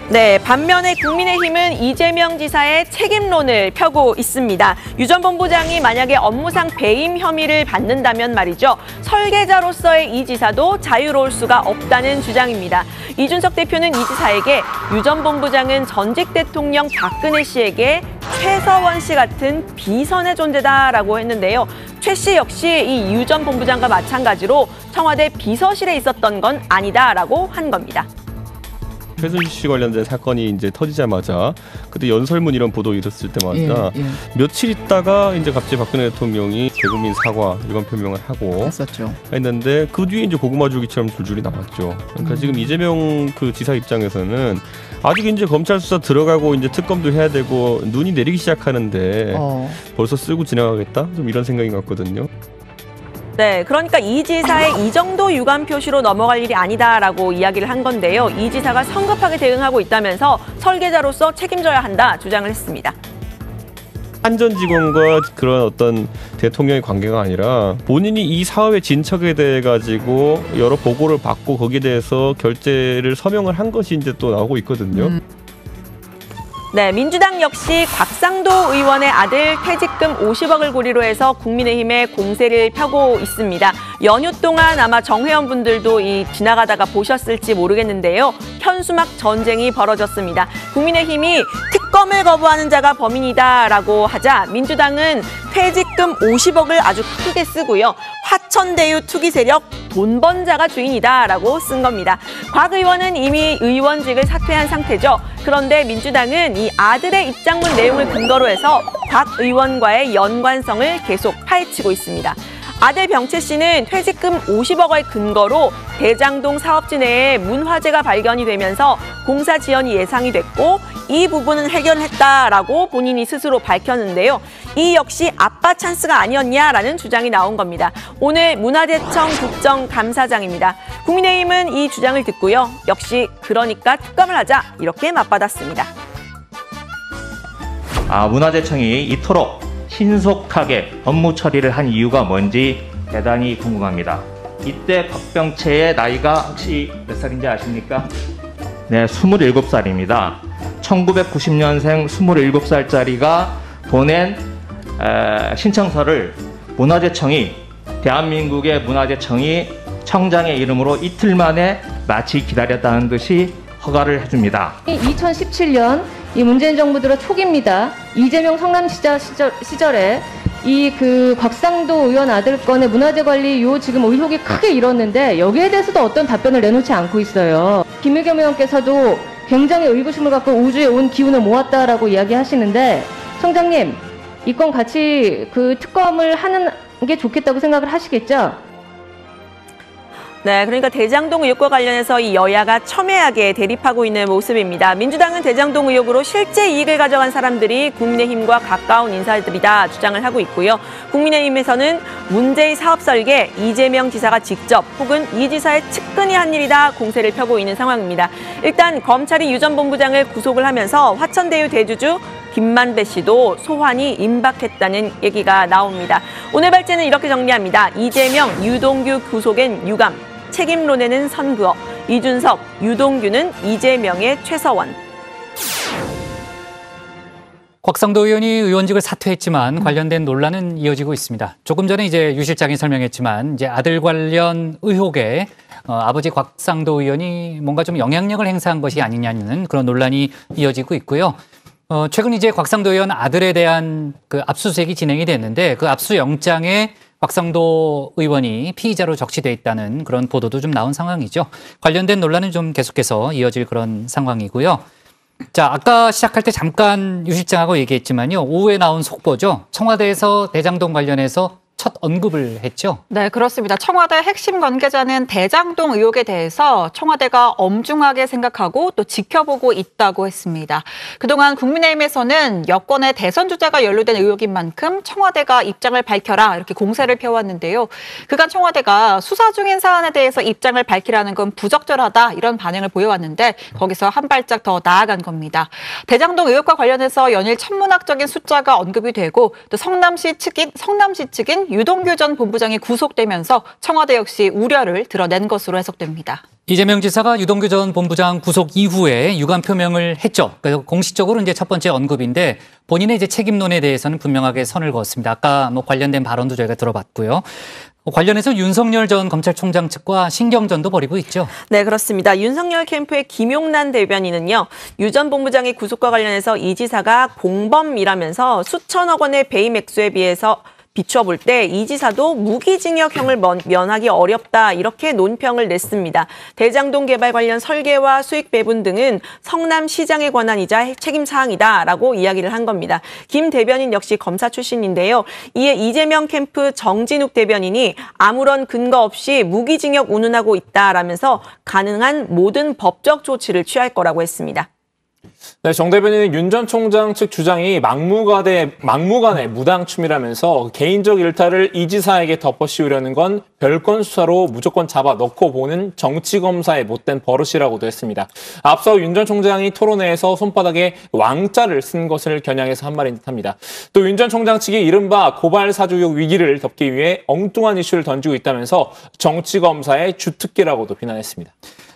네, 반면에 국민의힘은 이재명 지사의 책임론을 펴고 있습니다. 유 전 본부장이 만약에 업무상 배임 혐의를 받는다면 말이죠. 설계자로서의 이 지사도 자유로울 수가 없다는 주장입니다. 이준석 대표는 이 지사에게 유 전 본부장은 전직 대통령 박근혜 씨에게 최서원 씨 같은 비선의 존재다라고 했는데요. 최 씨 역시 이 유 전 본부장과 마찬가지로 청와대 비서실에 있었던 건 아니다라고 한 겁니다. 최순실 씨 관련된 사건이 이제 터지자마자 그때 연설문 이런 보도 있었을 때마다 며칠 있다가 이제 갑자기 박근혜 대통령이 대국민 사과 이런 표명을 하고 했는데 그 뒤에 이제 고구마 줄기처럼 줄줄이 나왔죠. 그러니까 지금 이재명 그 지사 입장에서는 아직 이제 검찰 수사 들어가고 이제 특검도 해야 되고 눈이 내리기 시작하는데 벌써 쓰고 지나가겠다? 좀 이런 생각인 것 같거든요. 네, 그러니까 이 지사의 이 정도 유감 표시로 넘어갈 일이 아니다라고 이야기를 한 건데요. 이 지사가 성급하게 대응하고 있다면서 설계자로서 책임져야 한다 주장을 했습니다. 한 전 직원과 그런 어떤 대통령의 관계가 아니라 본인이 이 사업의 진척에 대해 가지고 여러 보고를 받고 거기에 대해서 결재를 서명을 한 것이 이제 또 나오고 있거든요. 네, 민주당 역시 곽상도 의원의 아들 퇴직금 50억을 고리로 해서 국민의힘에 공세를 펴고 있습니다. 연휴 동안 아마 정회원 분들도 지나가다가 보셨을지 모르겠는데요. 현수막 전쟁이 벌어졌습니다. 국민의힘이 특검을 거부하는 자가 범인이다라고 하자 민주당은 퇴직금 50억을 아주 크게 쓰고요. 화천대유 투기 세력 돈 번 자가 주인이다라고 쓴 겁니다. 곽 의원은 이미 의원직을 사퇴한 상태죠. 그런데 민주당은 이 아들의 입장문 내용을 근거로 해서 곽 의원과의 연관성을 계속 파헤치고 있습니다. 아들 병채 씨는 퇴직금 50억을 근거로 대장동 사업지 내에 문화재가 발견이 되면서 공사 지연이 예상이 됐고 이 부분은 해결했다라고 본인이 스스로 밝혔는데요. 이 역시 아빠 찬스가 아니었냐라는 주장이 나온 겁니다. 오늘 문화재청 국정감사장입니다. 국민의힘은 이 주장을 듣고요. 역시 그러니까 특검을 하자 이렇게 맞받았습니다. 문화재청이 이토록 신속하게 업무 처리를 한 이유가 뭔지 대단히 궁금합니다. 이때 박병채의 나이가 혹시 몇 살인지 아십니까? 네, 27살입니다. 1990년생 27살짜리가 보낸 신청서를 대한민국의 문화재청이 청장의 이름으로 이틀 만에 마치 기다렸다는 듯이 허가를 해줍니다. 2017년 이 문재인 정부 들어 초기입니다. 이재명 성남시장 시절에 곽상도 의원 아들 건의 문화재 관리 지금 의혹이 크게 일었는데 여기에 대해서도 어떤 답변을 내놓지 않고 있어요. 김의겸 의원께서도 굉장히 의구심을 갖고 우주에 온 기운을 모았다라고 이야기하시는데 청장님, 이 건 같이 특검을 하는 게 좋겠다고 생각을 하시겠죠? 네, 그러니까 대장동 의혹과 관련해서 이 여야가 첨예하게 대립하고 있는 모습입니다. 민주당은 대장동 의혹으로 실제 이익을 가져간 사람들이 국민의힘과 가까운 인사들이다 주장을 하고 있고요. 국민의힘에서는 문제의 사업 설계 이재명 지사가 직접 혹은 이 지사의 측근이 한 일이다 공세를 펴고 있는 상황입니다. 일단 검찰이 유 전 본부장을 구속을 하면서 화천대유 대주주 김만배 씨도 소환이 임박했다는 얘기가 나옵니다. 오늘 발제는 이렇게 정리합니다. 이재명, 유동규 구속엔 유감, 책임론에는 선그어, 이준석, 유동규는 이재명의 최서원. 곽상도 의원이 의원직을 사퇴했지만 관련된 논란은 이어지고 있습니다. 조금 전에 이제 유 실장이 설명했지만 이제 아들 관련 의혹에 아버지 곽상도 의원이 뭔가 좀 영향력을 행사한 것이 아니냐는 그런 논란이 이어지고 있고요. 최근 이제 곽상도 의원 아들에 대한 그 압수수색이 진행이 됐는데 그 압수영장에 곽상도 의원이 피의자로 적시돼 있다는 그런 보도도 좀 나온 상황이죠. 관련된 논란은 좀 계속해서 이어질 그런 상황이고요. 자, 아까 시작할 때 잠깐 유 실장하고 얘기했지만요. 오후에 나온 속보죠. 청와대에서 대장동 관련해서 첫 언급을 했죠. 네, 그렇습니다. 청와대 핵심 관계자는 대장동 의혹에 대해서 청와대가 엄중하게 생각하고 또 지켜보고 있다고 했습니다. 그동안 국민의힘에서는 여권의 대선 주자가 연루된 의혹인 만큼 청와대가 입장을 밝혀라 이렇게 공세를 펴왔는데요. 그간 청와대가 수사 중인 사안에 대해서 입장을 밝히라는 건 부적절하다 이런 반응을 보여왔는데 거기서 한 발짝 더 나아간 겁니다. 대장동 의혹과 관련해서 연일 천문학적인 숫자가 언급이 되고 또 성남시 측인 유동규 전 본부장이 구속되면서 청와대 역시 우려를 드러낸 것으로 해석됩니다. 이재명 지사가 유동규 전 본부장 구속 이후에 유감 표명을 했죠. 그래서 공식적으로 이제 첫 번째 언급인데 본인의 이제 책임론에 대해서는 분명하게 선을 그었습니다. 아까 뭐 관련된 발언도 저희가 들어봤고요. 관련해서 윤석열 전 검찰총장 측과 신경전도 벌이고 있죠. 네, 그렇습니다. 윤석열 캠프의 김용란 대변인은요. 유 전 본부장의 구속과 관련해서 이 지사가 공범이라면서 수천억 원의 배임 액수에 비해서 비추어 볼 때 이 지사도 무기징역형을 면하기 어렵다 이렇게 논평을 냈습니다. 대장동 개발 관련 설계와 수익 배분 등은 성남시장의 권한이자 책임 사항이다라고 이야기를 한 겁니다. 김 대변인 역시 검사 출신인데요. 이에 이재명 캠프 정진욱 대변인이 아무런 근거 없이 무기징역 운운하고 있다라면서 가능한 모든 법적 조치를 취할 거라고 했습니다. 네, 정 대변인은 윤 전 총장 측 주장이 막무가내 무당춤이라면서 개인적 일탈을 이 지사에게 덮어씌우려는 건 별건 수사로 무조건 잡아 넣고 보는 정치검사의 못된 버릇이라고도 했습니다. 앞서 윤 전 총장이 토론회에서 손바닥에 왕자를 쓴 것을 겨냥해서 한 말인 듯합니다. 또 윤 전 총장 측이 이른바 고발 사주 의혹 위기를 덮기 위해 엉뚱한 이슈를 던지고 있다면서 정치검사의 주특기라고도 비난했습니다.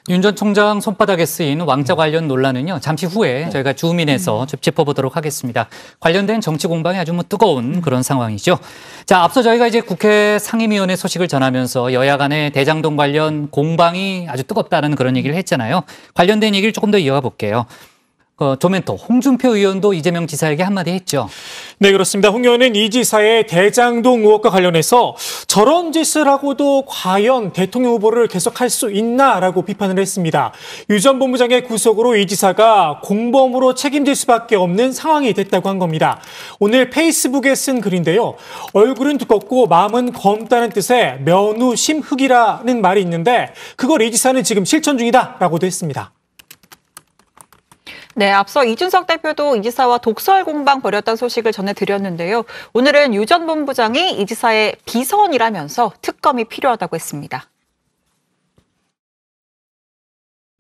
윤 전 총장 손바닥에 쓰인 왕자 관련 논란은요. 잠시 후에 저희가 주민에서 짚어보도록 하겠습니다. 관련된 정치 공방이 아주 뜨거운 그런 상황이죠. 자, 앞서 저희가 이제 국회 상임위원회 소식을 전하면서 여야 간의 대장동 관련 공방이 아주 뜨겁다는 그런 얘기를 했잖아요. 관련된 얘기를 조금 더 이어가 볼게요. 조멘토 홍준표 의원도 이재명 지사에게 한마디 했죠. 네, 그렇습니다. 홍 의원은 이 지사의 대장동 의혹과 관련해서 저런 짓을 하고도 과연 대통령 후보를 계속할 수 있나라고 비판을 했습니다. 유 전 본부장의 구속으로 이 지사가 공범으로 책임질 수밖에 없는 상황이 됐다고 한 겁니다. 오늘 페이스북에 쓴 글인데요. 얼굴은 두껍고 마음은 검다는 뜻의 면우심흑이라는 말이 있는데 그걸 이 지사는 지금 실천 중이다라고도 했습니다. 네, 앞서 이준석 대표도 이 지사와 독설 공방 벌였다는 소식을 전해드렸는데요. 오늘은 유 전 본부장이 이 지사의 비선이라면서 특검이 필요하다고 했습니다.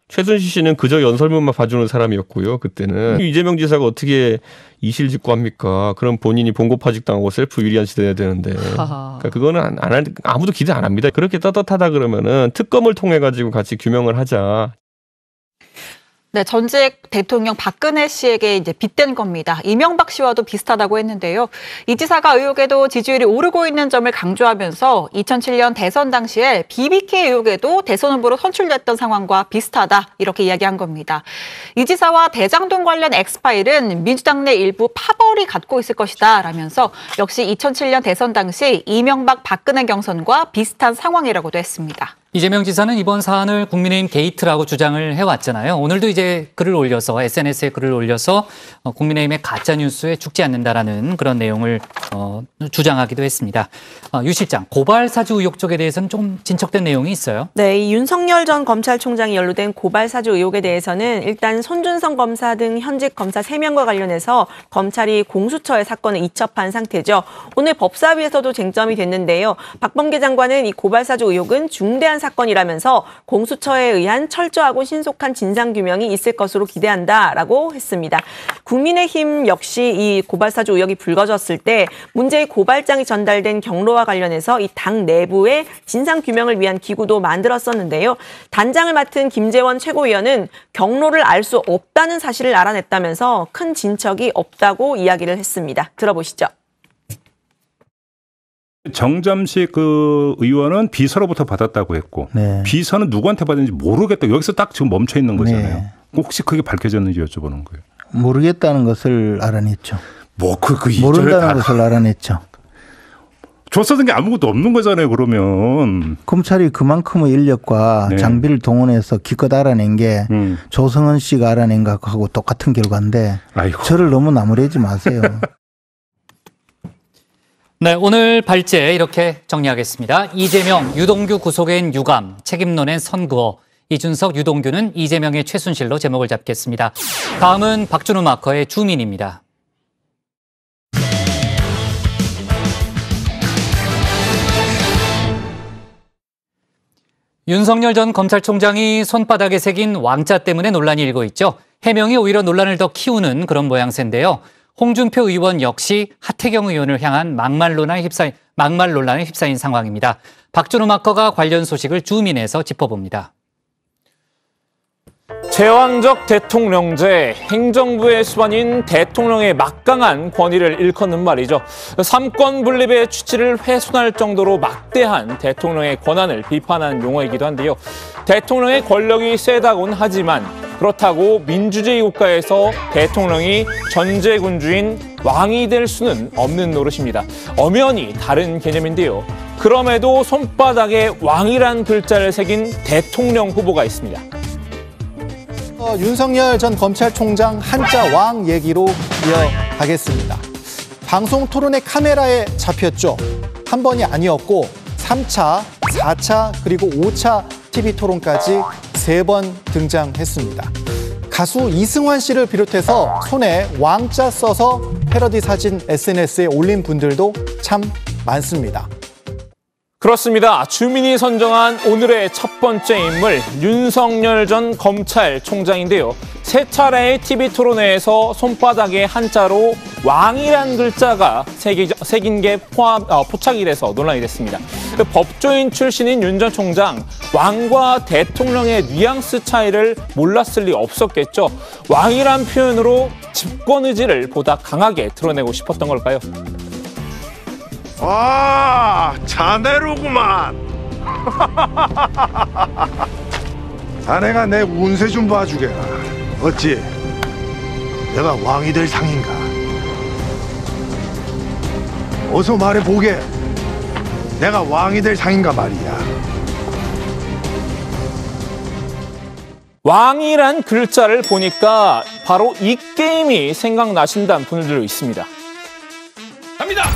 최순실 씨는 그저 연설문만 봐주는 사람이었고요. 그때는 이재명 지사가 어떻게 이실직고합니까? 그럼 본인이 봉고파직당하고 셀프 위리안 시대야 되는데 그러니까 그거는 아무도 기대 안 합니다. 그렇게 떳떳하다 그러면은 특검을 통해 가지고 같이 규명을 하자. 네, 전직 대통령 박근혜 씨에게 이제 빗댄 겁니다. 이명박 씨와도 비슷하다고 했는데요. 이 지사가 의혹에도 지지율이 오르고 있는 점을 강조하면서 2007년 대선 당시에 BBK 의혹에도 대선 후보로 선출됐던 상황과 비슷하다 이렇게 이야기한 겁니다. 이 지사와 대장동 관련 엑스파일은 민주당 내 일부 파벌이 갖고 있을 것이다 라면서 역시 2007년 대선 당시 이명박 박근혜 경선과 비슷한 상황이라고도 했습니다. 이재명 지사는 이번 사안을 국민의힘 게이트라고 주장을 해왔잖아요. 오늘도 이제 글을 올려서 SNS에 글을 올려서 국민의힘의 가짜뉴스에 죽지 않는다라는 그런 내용을 주장하기도 했습니다. 유 실장, 고발 사주 의혹 쪽에 대해서는 좀 진척된 내용이 있어요? 네, 이 윤석열 전 검찰총장이 연루된 고발 사주 의혹에 대해서는 일단 손준성 검사 등 현직 검사 3명과 관련해서 검찰이 공수처에 사건을 이첩한 상태죠. 오늘 법사위에서도 쟁점이 됐는데요. 박범계 장관은 이 고발 사주 의혹은 중대한 사건이라면서 공수처에 의한 철저하고 신속한 진상규명이 있을 것으로 기대한다라고 했습니다. 국민의힘 역시 이 고발 사주 의혹이 불거졌을 때 문제의 고발장이 전달된 경로와 관련해서 이 당 내부에 진상규명을 위한 기구도 만들었었는데요. 단장을 맡은 김재원 최고위원은 경로를 알 수 없다는 사실을 알아냈다면서 큰 진척이 없다고 이야기를 했습니다. 들어보시죠. 정점식 그 의원은 비서로부터 받았다고 했고 비서는 누구한테 받았는지 모르겠다. 여기서 딱 지금 멈춰 있는 거잖아요. 혹시 그게 밝혀졌는지 여쭤보는 거예요. 모르겠다는 것을 알아냈죠. 모른다는 것을 알아냈죠. 조사된 게 아무것도 없는 거잖아요. 그러면 검찰이 그만큼의 인력과 장비를 동원해서 기껏 알아낸 게 조성은 씨가 알아낸 것하고 똑같은 결과인데 저를 너무 나무래지 마세요. 네, 오늘 발제 이렇게 정리하겠습니다. 이재명, 유동규 구속엔 유감, 책임론엔 선구어. 이준석, 유동규는 이재명의 최순실로 제목을 잡겠습니다. 다음은 박준우 마커의 주민입니다. 윤석열 전 검찰총장이 손바닥에 새긴 왕자 때문에 논란이 일고 있죠. 해명이 오히려 논란을 더 키우는 그런 모양새인데요. 홍준표 의원 역시 하태경 의원을 향한 막말 논란에 휩싸인 상황입니다. 박준우 마커가 관련 소식을 주민에서 짚어봅니다. 제왕적 대통령제, 행정부의 수반인 대통령의 막강한 권위를 일컫는 말이죠. 삼권 분립의 취지를 훼손할 정도로 막대한 대통령의 권한을 비판한 용어이기도 한데요. 대통령의 권력이 세다곤 하지만 그렇다고 민주주의 국가에서 대통령이 전제군주인 왕이 될 수는 없는 노릇입니다. 엄연히 다른 개념인데요. 그럼에도 손바닥에 왕이란 글자를 새긴 대통령 후보가 있습니다. 윤석열 전 검찰총장 한자 왕 얘기로 이어가겠습니다. 방송 토론회 카메라에 잡혔죠. 한 번이 아니었고 3차, 4차 그리고 5차 TV 토론까지 3번 등장했습니다. 가수 이승환 씨를 비롯해서 손에 왕자 써서 패러디 사진 SNS에 올린 분들도 참 많습니다. 그렇습니다. 주민이 선정한 오늘의 첫 번째 인물 윤석열 전 검찰총장인데요. 3차례의 TV 토론회에서 손바닥에 한자로 왕이란 글자가 새긴 게 포착이 돼서 논란이 됐습니다. 법조인 출신인 윤 전 총장, 왕과 대통령의 뉘앙스 차이를 몰랐을 리 없었겠죠. 왕이란 표현으로 집권 의지를 보다 강하게 드러내고 싶었던 걸까요? 아, 자네로구만. 자네가 내 운세 좀 봐주게라. 어찌 내가 왕이 될 상인가? 어서 말해보게. 내가 왕이 될 상인가 말이야. 왕이란 글자를 보니까 바로 이 게임이 생각나신다는 분들도 있습니다. 갑니다.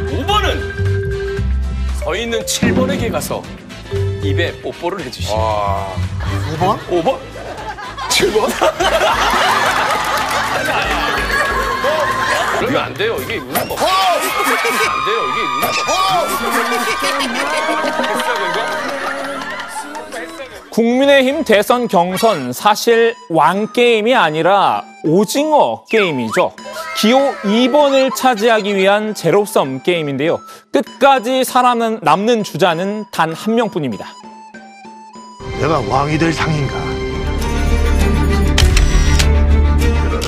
5번은 서 있는 7번에게 가서 입에 뽀뽀를 해주시오. 5번? 5번? 7번? 이거 안 돼요. 이게 문법. 안 돼요. 이게 문법. 국민의힘 대선 경선 사실 왕게임이 아니라 오징어 게임이죠. 기호 2번을 차지하기 위한 제로섬 게임인데요. 끝까지 살아남는 주자는 단 한 명뿐입니다. 내가 왕이 될 상인가?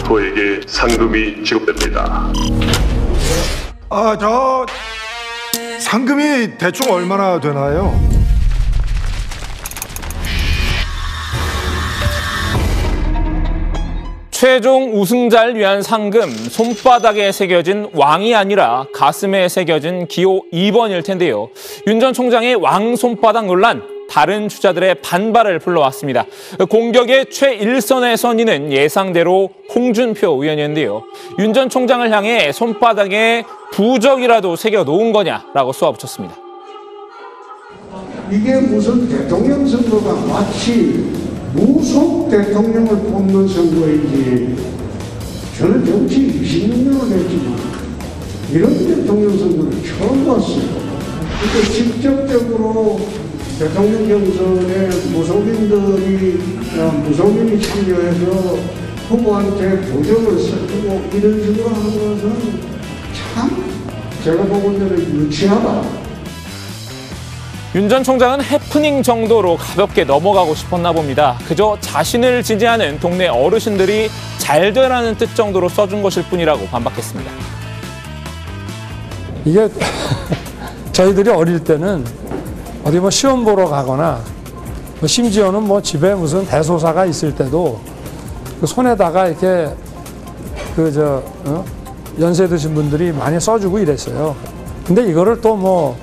후보에게 상금이 지급됩니다. 저 상금이 대충 얼마나 되나요? 최종 우승자를 위한 상금, 손바닥에 새겨진 왕이 아니라 가슴에 새겨진 기호 2번일 텐데요. 윤 전 총장의 왕 손바닥 논란, 다른 주자들의 반발을 불러왔습니다. 공격의 최일선에 선 이는 예상대로 홍준표 의원이었는데요. 윤 전 총장을 향해 손바닥에 부적이라도 새겨놓은 거냐라고 쏘아붙였습니다. 이게 무슨 대통령 선거가 마치 무속 대통령을 뽑는 선거인지, 저는 정치 26년을 했지만 이런 대통령 선거를 처음 봤어요. 그러니까 직접적으로 대통령 경선에 무속인이 참여해서 후보한테 부적을 쓰고 이런 식으로 하는 것은 참 제가 보기에는 유치하다. 윤 전 총장은 해프닝 정도로 가볍게 넘어가고 싶었나 봅니다. 그저 자신을 지지하는 동네 어르신들이 잘 되라는 뜻 정도로 써준 것일 뿐이라고 반박했습니다. 이게 저희들이 어릴 때는 어디 뭐 시험 보러 가거나 심지어는 뭐 집에 무슨 대소사가 있을 때도 그 손에다가 이렇게 연세 드신 분들이 많이 써주고 이랬어요. 근데 이거를 또 뭐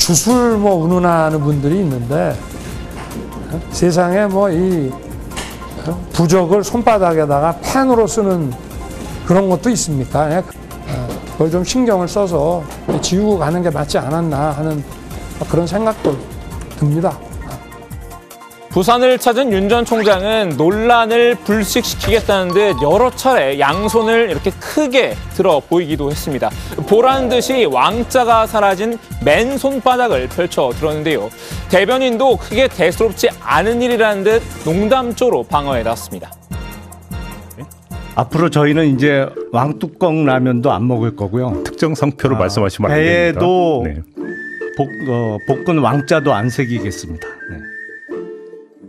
주술 운운하는 분들이 있는데 세상에 뭐 이 부적을 손바닥에다가 펜으로 쓰는 그런 것도 있습니까? 그걸 좀 신경을 써서 지우고 가는 게 맞지 않았나 하는 그런 생각도 듭니다. 부산을 찾은 윤 전 총장은 논란을 불식시키겠다는 듯 여러 차례 양손을 이렇게 크게 들어 보이기도 했습니다. 보란 듯이 왕자가 사라진 맨 손바닥을 펼쳐 들었는데요. 대변인도 크게 대수롭지 않은 일이라는 듯 농담조로 방어해 놨습니다. 앞으로 저희는 이제 왕뚜껑 라면도 안 먹을 거고요. 특정 성표로 말씀하시면 안 됩니다. 배에도 볶은 왕자도 안 새기겠습니다. 네.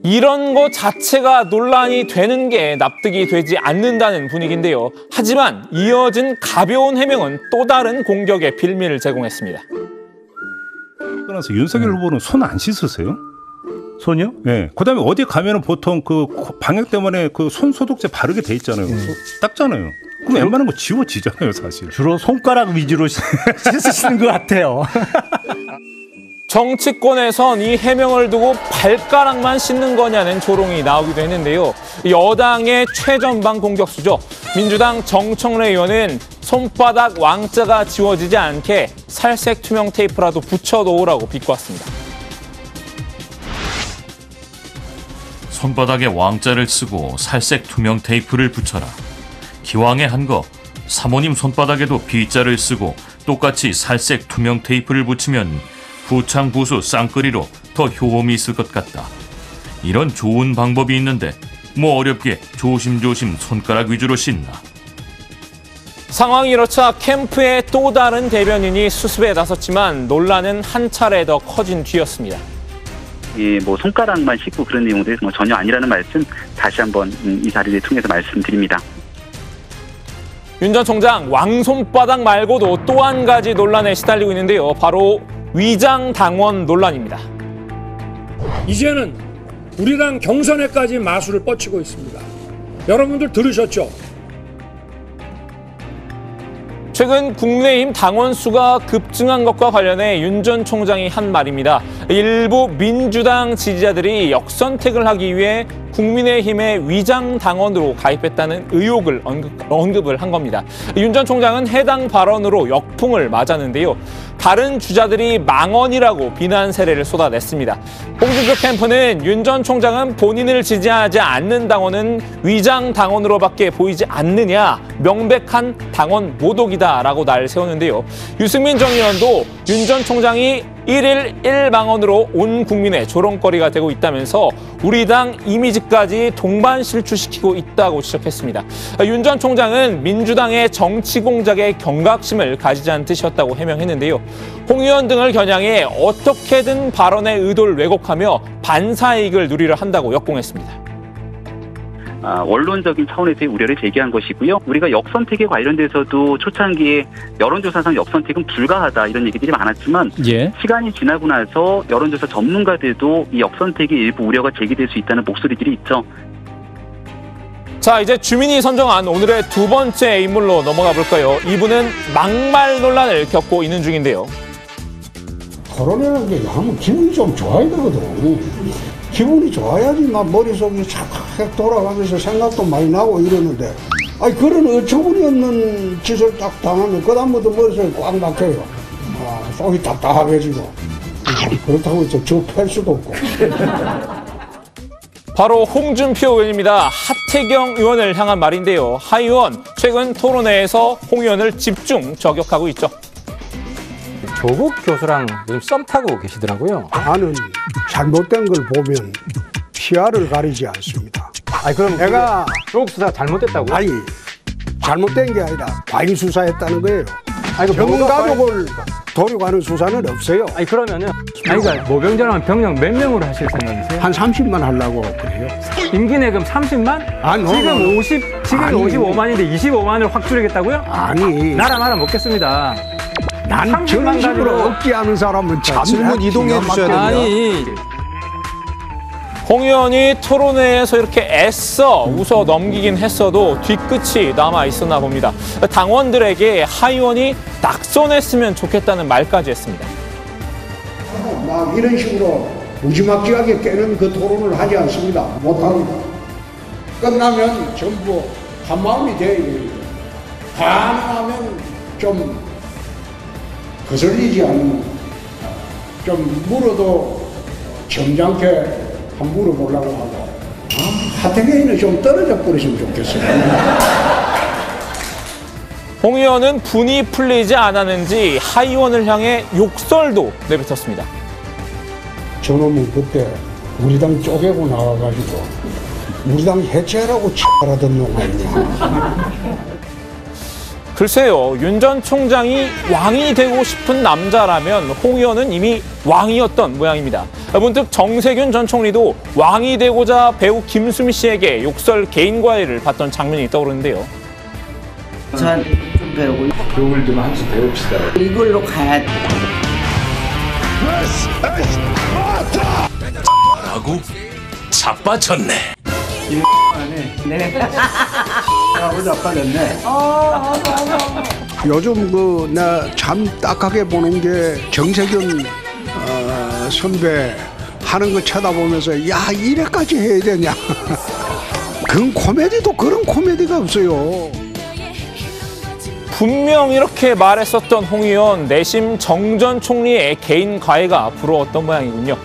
이런 것 자체가 논란이 되는 게 납득이 되지 않는다는 분위기인데요. 하지만 이어진 가벼운 해명은 또 다른 공격의 빌미를 제공했습니다. 떠나서 윤석열 후보는 손 안 씻으세요? 손이요? 네. 그다음에 어디 가면은 보통 그 방역 때문에 그 손 소독제 바르게 돼 있잖아요. 닦잖아요. 그럼 웬만한 거 지워지잖아요, 사실. 주로 손가락 위주로 씻으시는 것 같아요. 정치권에선 이 해명을 두고 발가락만 씻는 거냐는 조롱이 나오기도 했는데요. 여당의 최전방 공격수죠. 민주당 정청래 의원은 손바닥 왕자가 지워지지 않게 살색 투명 테이프라도 붙여놓으라고 비꼬았습니다. 손바닥에 왕자를 쓰고 살색 투명 테이프를 붙여라. 기왕에 한 거 사모님 손바닥에도 B자를 쓰고 똑같이 살색 투명 테이프를 붙이면 부창부수 쌍끌이로 더 효험이 있을 것 같다. 이런 좋은 방법이 있는데 뭐 어렵게 조심조심 손가락 위주로 씻나. 상황이 이렇자 캠프의 또 다른 대변인이 수습에 나섰지만 논란은 한 차례 더 커진 뒤였습니다. 뭐 손가락만 씻고 그런 내용들이 전혀 아니라는 말씀 다시 한번 이 자리를 통해서 말씀드립니다. 윤 전 총장 왕손바닥 말고도 또 한 가지 논란에 시달리고 있는데요. 바로 위장 당원 논란입니다. 이제는 우리 당 경선에까지 마술을 뻗치고 있습니다. 여러분들 들으셨죠? 최근 국민의힘 당원 수가 급증한 것과 관련해 윤 전 총장이 한 말입니다. 일부 민주당 지지자들이 역선택을 하기 위해 국민의힘의 위장 당원으로 가입했다는 의혹을 언급을 한 겁니다. 윤 전 총장은 해당 발언으로 역풍을 맞았는데요. 다른 주자들이 망언이라고 비난 세례를 쏟아냈습니다. 홍준표 캠프는 윤 전 총장은 본인을 지지하지 않는 당원은 위장 당원으로밖에 보이지 않느냐, 명백한 당원 모독이다라고 날 세우는데요. 유승민 전 의원도 윤 전 총장이 1일 1망언으로 온 국민의 조롱거리가 되고 있다면서 우리 당 이미지까지 동반 실추시키고 있다고 지적했습니다. 윤 전 총장은 민주당의 정치 공작에 경각심을 가지지 않은 뜻이었다고 해명했는데요. 홍 의원 등을 겨냥해 어떻게든 발언의 의도를 왜곡하며 반사이익을 누리려 한다고 역공했습니다. 원론적인 차원에서의 우려를 제기한 것이고요. 우리가 역선택에 관련돼서도 초창기에 여론조사상 역선택은 불가하다 이런 얘기들이 많았지만 시간이 지나고 나서 여론조사 전문가들도 이 역선택의 일부 우려가 제기될 수 있다는 목소리들이 있죠. 자, 이제 주민이 선정한 오늘의 두 번째 인물로 넘어가 볼까요? 이분은 막말 논란을 겪고 있는 중인데요. 토론이라는 게 하면 기분이 좀 좋아야 되거든. 기분이 좋아야지 막 머릿속이 착착 돌아가면서 생각도 많이 나고 이러는데, 아니 그런 어처구니 없는 짓을 딱 당하면 그다음부터 머릿속이 꽉 막혀요. 속이 답답해지고. 그렇다고 저팰 수도 없고. 바로 홍준표 의원입니다. 하태경 의원을 향한 말인데요. 하 의원, 최근 토론회에서 홍 의원을 집중 저격하고 있죠. 조국 교수랑 요즘 썸 타고 계시더라고요. 나는 잘못된 걸 보면 시야를 가리지 않습니다. 아니 그럼 내가 조국 수사 잘못됐다고요? 아니, 잘못된 게 아니라 과잉 수사했다는 거예요. 아니, 전가족을 도려가는 수사는 없어요. 아니 그러면은 그러니까 모병전하면 병력 몇 명으로 하실 생각이세요? 한 30만 하려고 그래요. 임기 내금 30만? 아니, 지금 55만인데 25만을 확 줄이겠다고요? 아니. 나라 말아 먹겠습니다. 난 정식으로 억지하는 사람은 참 질문 이동해 주셔야 됩니다. 아니, 홍 의원이 토론회에서 이렇게 애써 웃어 넘기긴 했어도 뒤끝이 남아 있었나 봅니다. 당원들에게 하 의원이 낙선했으면 좋겠다는 말까지 했습니다. 막 이런 식으로 무지막지하게 깨는 그 토론을 하지 않습니다. 못합니다. 끝나면 전부 한마음이 돼야 됩니다. 가능하면 좀 거슬리지 않는, 좀 물어도 점잖게 한번 물어보려고 하고, 하태경이는 좀 떨어져 버리시면 좋겠어요. 홍 의원은 분이 풀리지 않았는지 하 의원을 향해 욕설도 내뱉었습니다. 저놈은 그때 우리 당 쪼개고 나와가지고 우리 당 해체하라고 X라던 놈 아니냐. 글쎄요, 윤 전 총장이 왕이 되고 싶은 남자라면 홍 의원은 이미 왕이었던 모양입니다. 문득 정세균 전 총리도 왕이 되고자 배우 김수미 씨에게 욕설 개인 과외를 받던 장면이 떠오르는데요. 전 좀 배우고 교훈을 좀 한 수 배웁시다. 이걸로 가야 돼. 라고 자빠졌네. 네. 하고 자빠졌네. 요즘 나 참 딱하게 보는 게 정세균 선배 하는 거 쳐다보면서 야 이래까지 해야 되냐. 그건 코미디도 그런 코미디가 없어요. 분명 이렇게 말했었던 홍 의원, 내심 정 전 총리의 개인 과외가 부러웠던 모양이군요.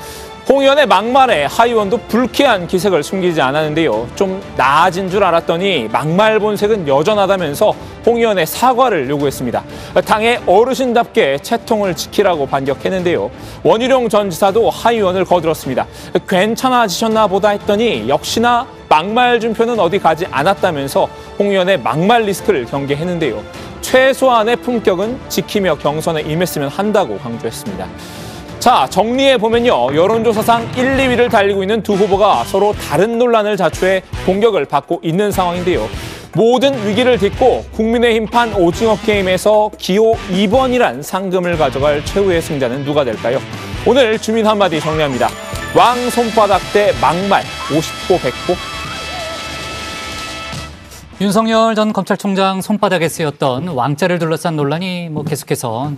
홍 의원의 막말에 하 의원도 불쾌한 기색을 숨기지 않았는데요. 좀 나아진 줄 알았더니 막말 본색은 여전하다면서 홍 의원의 사과를 요구했습니다. 당의 어르신답게 채통을 지키라고 반격했는데요. 원희룡 전 지사도 하 의원을 거들었습니다. 괜찮아지셨나 보다 했더니 역시나 막말 준표는 어디 가지 않았다면서 홍 의원의 막말 리스크를 경계했는데요. 최소한의 품격은 지키며 경선에 임했으면 한다고 강조했습니다. 자, 정리해보면요. 여론조사상 1, 2위를 달리고 있는 두 후보가 서로 다른 논란을 자초해 공격을 받고 있는 상황인데요. 모든 위기를 딛고 국민의힘판 오징어 게임에서 기호 2번이란 상금을 가져갈 최후의 승자는 누가 될까요? 오늘 주민 한마디 정리합니다. 왕 손바닥 대 막말 50보 100보. 윤석열 전 검찰총장 손바닥에 쓰였던 왕자를 둘러싼 논란이 계속해서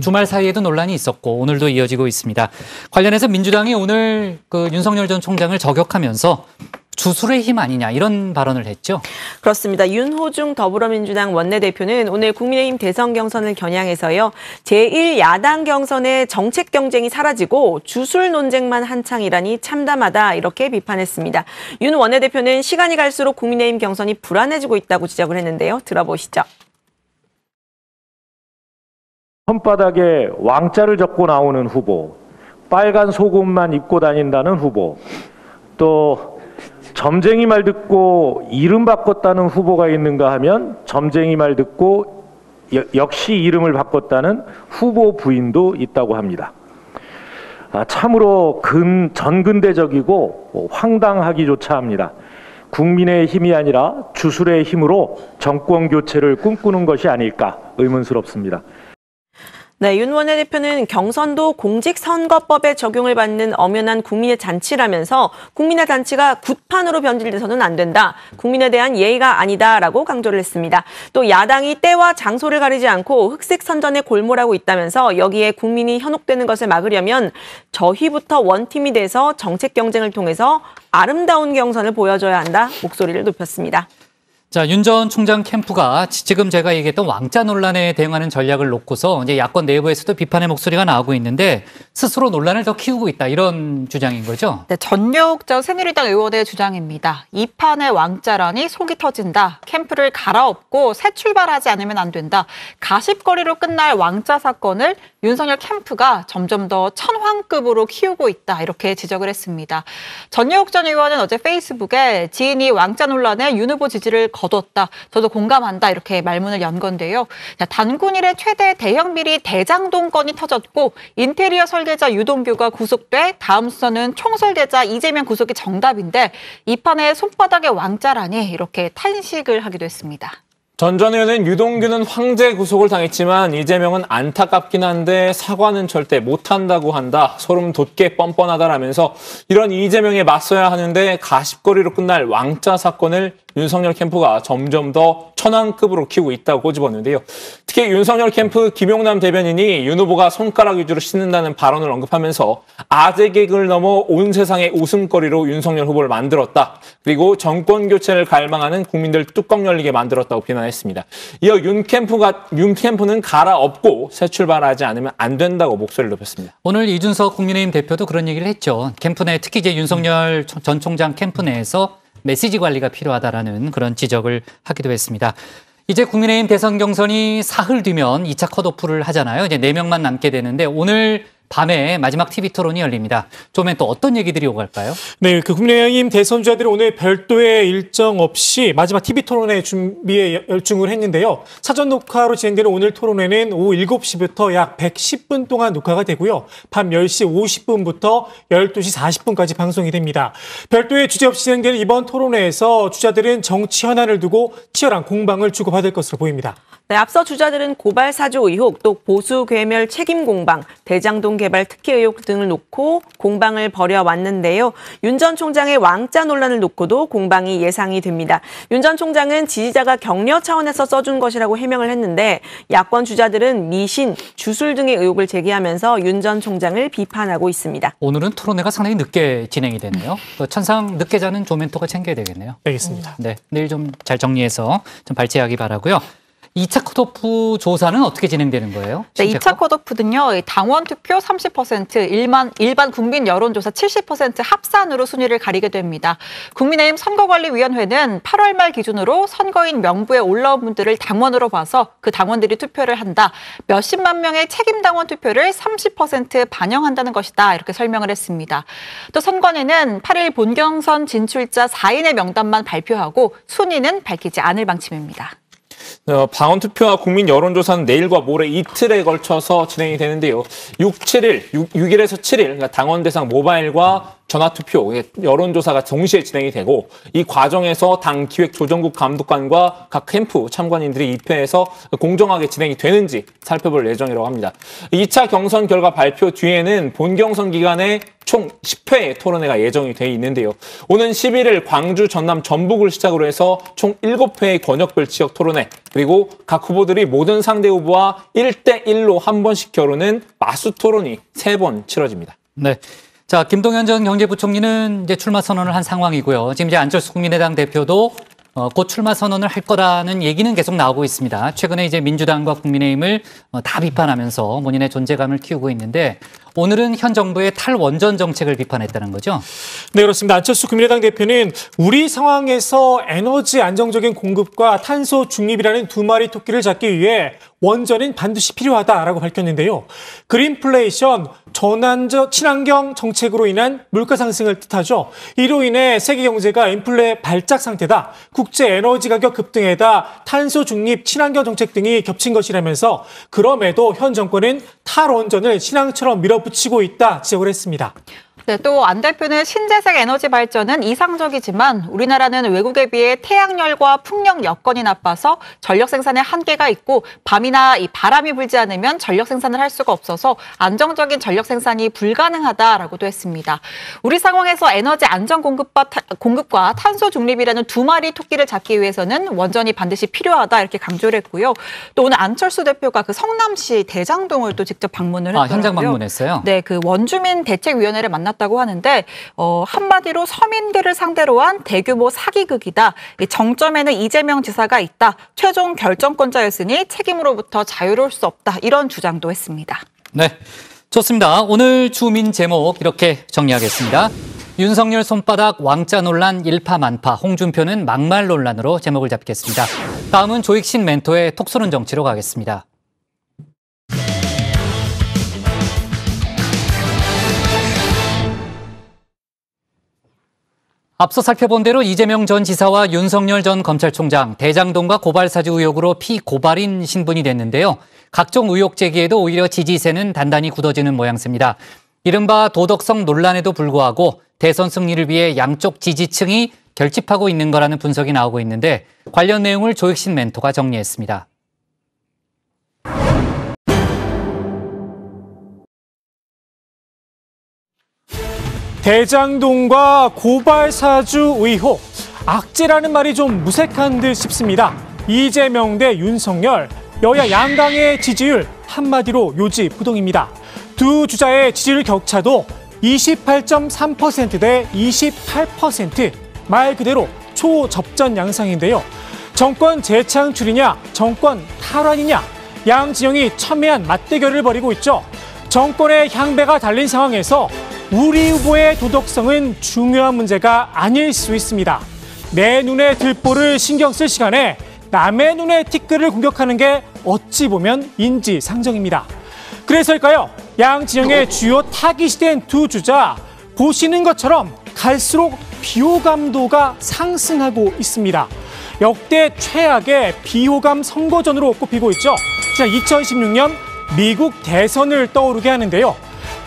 주말 사이에도 논란이 있었고 오늘도 이어지고 있습니다. 관련해서 민주당이 오늘 윤석열 전 총장을 저격하면서 주술의 힘 아니냐 이런 발언을 했죠. 그렇습니다. 윤호중 더불어민주당 원내대표는 오늘 국민의힘 대선 경선을 겨냥해서요. 제1야당 경선의 정책 경쟁이 사라지고 주술 논쟁만 한창이라니 참담하다 이렇게 비판했습니다. 윤 원내대표는 시간이 갈수록 국민의힘 경선이 불안해지고 있다고 지적을 했는데요. 들어보시죠. 손바닥에 왕자를 적고 나오는 후보, 빨간 속옷만 입고 다닌다는 후보, 또 점쟁이 말 듣고 이름 바꿨다는 후보가 있는가 하면 점쟁이 말 듣고 역시 이름을 바꿨다는 후보 부인도 있다고 합니다. 참으로 전근대적이고 황당하기조차 합니다. 국민의 힘이 아니라 주술의 힘으로 정권 교체를 꿈꾸는 것이 아닐까 의문스럽습니다. 네, 윤 원내대표는 경선도 공직선거법에 적용을 받는 엄연한 국민의 잔치라면서 국민의 잔치가 굿판으로 변질돼서는 안 된다. 국민에 대한 예의가 아니다라고 강조를 했습니다. 또 야당이 때와 장소를 가리지 않고 흑색 선전에 골몰하고 있다면서 여기에 국민이 현혹되는 것을 막으려면 저희부터 원팀이 돼서 정책 경쟁을 통해서 아름다운 경선을 보여줘야 한다. 목소리를 높였습니다. 자, 윤 전 총장 캠프가 지금 제가 얘기했던 왕자 논란에 대응하는 전략을 놓고서 이제 야권 내부에서도 비판의 목소리가 나오고 있는데 스스로 논란을 더 키우고 있다 이런 주장인 거죠? 네, 전력전 새누리당 의원의 주장입니다. 이 판의 왕자라니 속이 터진다. 캠프를 갈아엎고 새 출발하지 않으면 안 된다. 가십거리로 끝날 왕자 사건을 윤석열 캠프가 점점 더 천황급으로 키우고 있다. 이렇게 지적을 했습니다. 전여욱 전 의원은 어제 페이스북에 지인이 왕자 논란에 윤 후보 지지를 거뒀다. 저도 공감한다. 이렇게 말문을 연 건데요. 단군 이래 최대 대형 비리 대장동 건이 터졌고 인테리어 설계자 유동규가 구속돼 다음 순서는 총설계자 이재명 구속이 정답인데 이 판에 손바닥의 왕자라니 이렇게 탄식을 하기도 했습니다. 전 의원은 유동규는 황제 구속을 당했지만 이재명은 안타깝긴 한데 사과는 절대 못한다고 한다. 소름 돋게 뻔뻔하다라면서 이런 이재명에 맞서야 하는데 가십거리로 끝날 왕자 사건을 윤석열 캠프가 점점 더 천왕급으로 키우고 있다고 꼬집었는데요. 특히 윤석열 캠프 김용남 대변인이 윤 후보가 손가락 위주로 씻는다는 발언을 언급하면서 아재 개그를 넘어 온 세상의 웃음거리로 윤석열 후보를 만들었다. 그리고 정권 교체를 갈망하는 국민들 뚜껑 열리게 만들었다고 비난했습니다. 이어 윤 캠프는 갈아엎고 새 출발하지 않으면 안 된다고 목소리를 높였습니다. 오늘 이준석 국민의힘 대표도 그런 얘기를 했죠. 캠프 내 특히 이제 윤석열 전 총장 캠프 내에서 메시지 관리가 필요하다라는 그런 지적을 하기도 했습니다. 이제 국민의힘 대선 경선이 사흘 뒤면 2차 컷오프를 하잖아요. 이제 4명만 남게 되는데 오늘 밤에 마지막 TV 토론이 열립니다. 좀엔 또 어떤 얘기들이 오갈까요? 네, 국민의힘 대선주자들이 오늘 별도의 일정 없이 마지막 TV 토론회 준비에 열중을 했는데요. 사전 녹화로 진행되는 오늘 토론회는 오후 7시부터 약 110분 동안 녹화가 되고요. 밤 10시 50분부터 12시 40분까지 방송이 됩니다. 별도의 주제 없이 진행되는 이번 토론회에서 주자들은 정치 현안을 두고 치열한 공방을 주고받을 것으로 보입니다. 네, 앞서 주자들은 고발 사주 의혹, 또 보수 괴멸 책임 공방, 대장동 개발 특혜 의혹 등을 놓고 공방을 벌여왔는데요. 윤 전 총장의 왕자 논란을 놓고도 공방이 예상이 됩니다. 윤 전 총장은 지지자가 격려 차원에서 써준 것이라고 해명을 했는데 야권 주자들은 미신, 주술 등의 의혹을 제기하면서 윤 전 총장을 비판하고 있습니다. 오늘은 토론회가 상당히 늦게 진행이 되네요. 천상 늦게 자는 조멘토가 챙겨야 되겠네요. 알겠습니다. 네, 내일 좀 잘 정리해서 좀 발제하기 바라고요. 2차 컷오프 조사는 어떻게 진행되는 거예요? 네, 2차 컷오프는요. 당원 투표 30%, 일반 국민 여론조사 70% 합산으로 순위를 가리게 됩니다. 국민의힘 선거관리위원회는 8월 말 기준으로 선거인 명부에 올라온 분들을 당원으로 봐서 그 당원들이 투표를 한다. 몇십만 명의 책임 당원 투표를 30% 반영한다는 것이다. 이렇게 설명을 했습니다. 또 선관위는 8일 본경선 진출자 4인의 명단만 발표하고 순위는 밝히지 않을 방침입니다. 방언 투표와 국민 여론조사는 내일과 모레 이틀에 걸쳐서 진행이 되는데요. 6일에서 7일 그러니까 당원 대상 모바일과 전화투표, 여론조사가 동시에 진행이 되고 이 과정에서 당 기획조정국 감독관과 각 캠프 참관인들이 입회해서 공정하게 진행이 되는지 살펴볼 예정이라고 합니다. 2차 경선 결과 발표 뒤에는 본경선 기간에 총 10회의 토론회가 예정이 돼 있는데요. 오는 11일 광주, 전남, 전북을 시작으로 해서 총 7회의 권역별 지역 토론회 그리고 각 후보들이 모든 상대 후보와 1대1로 한 번씩 겨루는 마수 토론이 3번 치러집니다. 네. 자, 김동연 전 경제부총리는 이제 출마 선언을 한 상황이고요. 지금 이제 안철수 국민의당 대표도 곧 출마 선언을 할 거라는 얘기는 계속 나오고 있습니다. 최근에 이제 민주당과 국민의힘을 다 비판하면서 본인의 존재감을 키우고 있는데 오늘은 현 정부의 탈원전 정책을 비판했다는 거죠? 네, 그렇습니다. 안철수 국민의당 대표는 우리 상황에서 에너지 안정적인 공급과 탄소 중립이라는 두 마리 토끼를 잡기 위해 원전은 반드시 필요하다라고 밝혔는데요. 그린플레이션, 친환경 정책으로 인한 물가 상승을 뜻하죠. 이로 인해 세계 경제가 인플레 발작 상태다. 국제 에너지 가격 급등에다 탄소 중립, 친환경 정책 등이 겹친 것이라면서 그럼에도 현 정권은 탈원전을 신앙처럼 밀어붙이고 있다 지적을 했습니다. 네, 또 안 대표는 신재생 에너지 발전은 이상적이지만 우리나라는 외국에 비해 태양열과 풍력 여건이 나빠서 전력 생산에 한계가 있고 밤이나 이 바람이 불지 않으면 전력 생산을 할 수가 없어서 안정적인 전력 생산이 불가능하다라고도 했습니다. 우리 상황에서 에너지 안전 공급과 탄소 중립이라는 두 마리 토끼를 잡기 위해서는 원전이 반드시 필요하다 이렇게 강조를 했고요. 또 오늘 안철수 대표가 그 성남시 대장동을 또 직접 방문을 했더라고요. 현장 방문했어요? 네, 그 원주민 대책위원회를 만났다고 하는데 한마디로 서민들을 상대로 한 대규모 사기극이다. 정점에는 이재명 지사가 있다. 최종 결정권자였으니 책임으로부터 자유로울 수 없다. 이런 주장도 했습니다. 네, 좋습니다. 오늘 주민 제목 이렇게 정리하겠습니다. 윤석열 손바닥 왕자 논란 일파만파, 홍준표는 막말 논란으로 제목을 잡겠습니다. 다음은 조익신 멘토의 톡쏘는 정치로 가겠습니다. 앞서 살펴본 대로 이재명 전 지사와 윤석열 전 검찰총장, 대장동과 고발 사주 의혹으로 피고발인 신분이 됐는데요. 각종 의혹 제기에도 오히려 지지세는 단단히 굳어지는 모양새입니다. 이른바 도덕성 논란에도 불구하고 대선 승리를 위해 양쪽 지지층이 결집하고 있는 거라는 분석이 나오고 있는데 관련 내용을 조익신 멘토가 정리했습니다. 대장동과 고발 사주 의혹, 악재라는 말이 좀 무색한 듯 싶습니다. 이재명 대 윤석열, 여야 양강의 지지율 한마디로 요지부동입니다. 두 주자의 지지율 격차도 28.3% 대 28%, 말 그대로 초접전 양상인데요. 정권 재창출이냐, 정권 탈환이냐, 양 진영이 첨예한 맞대결을 벌이고 있죠. 정권의 향배가 달린 상황에서 우리 후보의 도덕성은 중요한 문제가 아닐 수 있습니다. 내 눈에 들보를 신경 쓸 시간에 남의 눈에 티끌을 공격하는 게 어찌 보면 인지상정입니다. 그래서일까요? 양 진영의 주요 타깃이 된 두 주자, 보시는 것처럼 갈수록 비호감도가 상승하고 있습니다. 역대 최악의 비호감 선거전으로 꼽히고 있죠. 지난 2016년 미국 대선을 떠오르게 하는데요.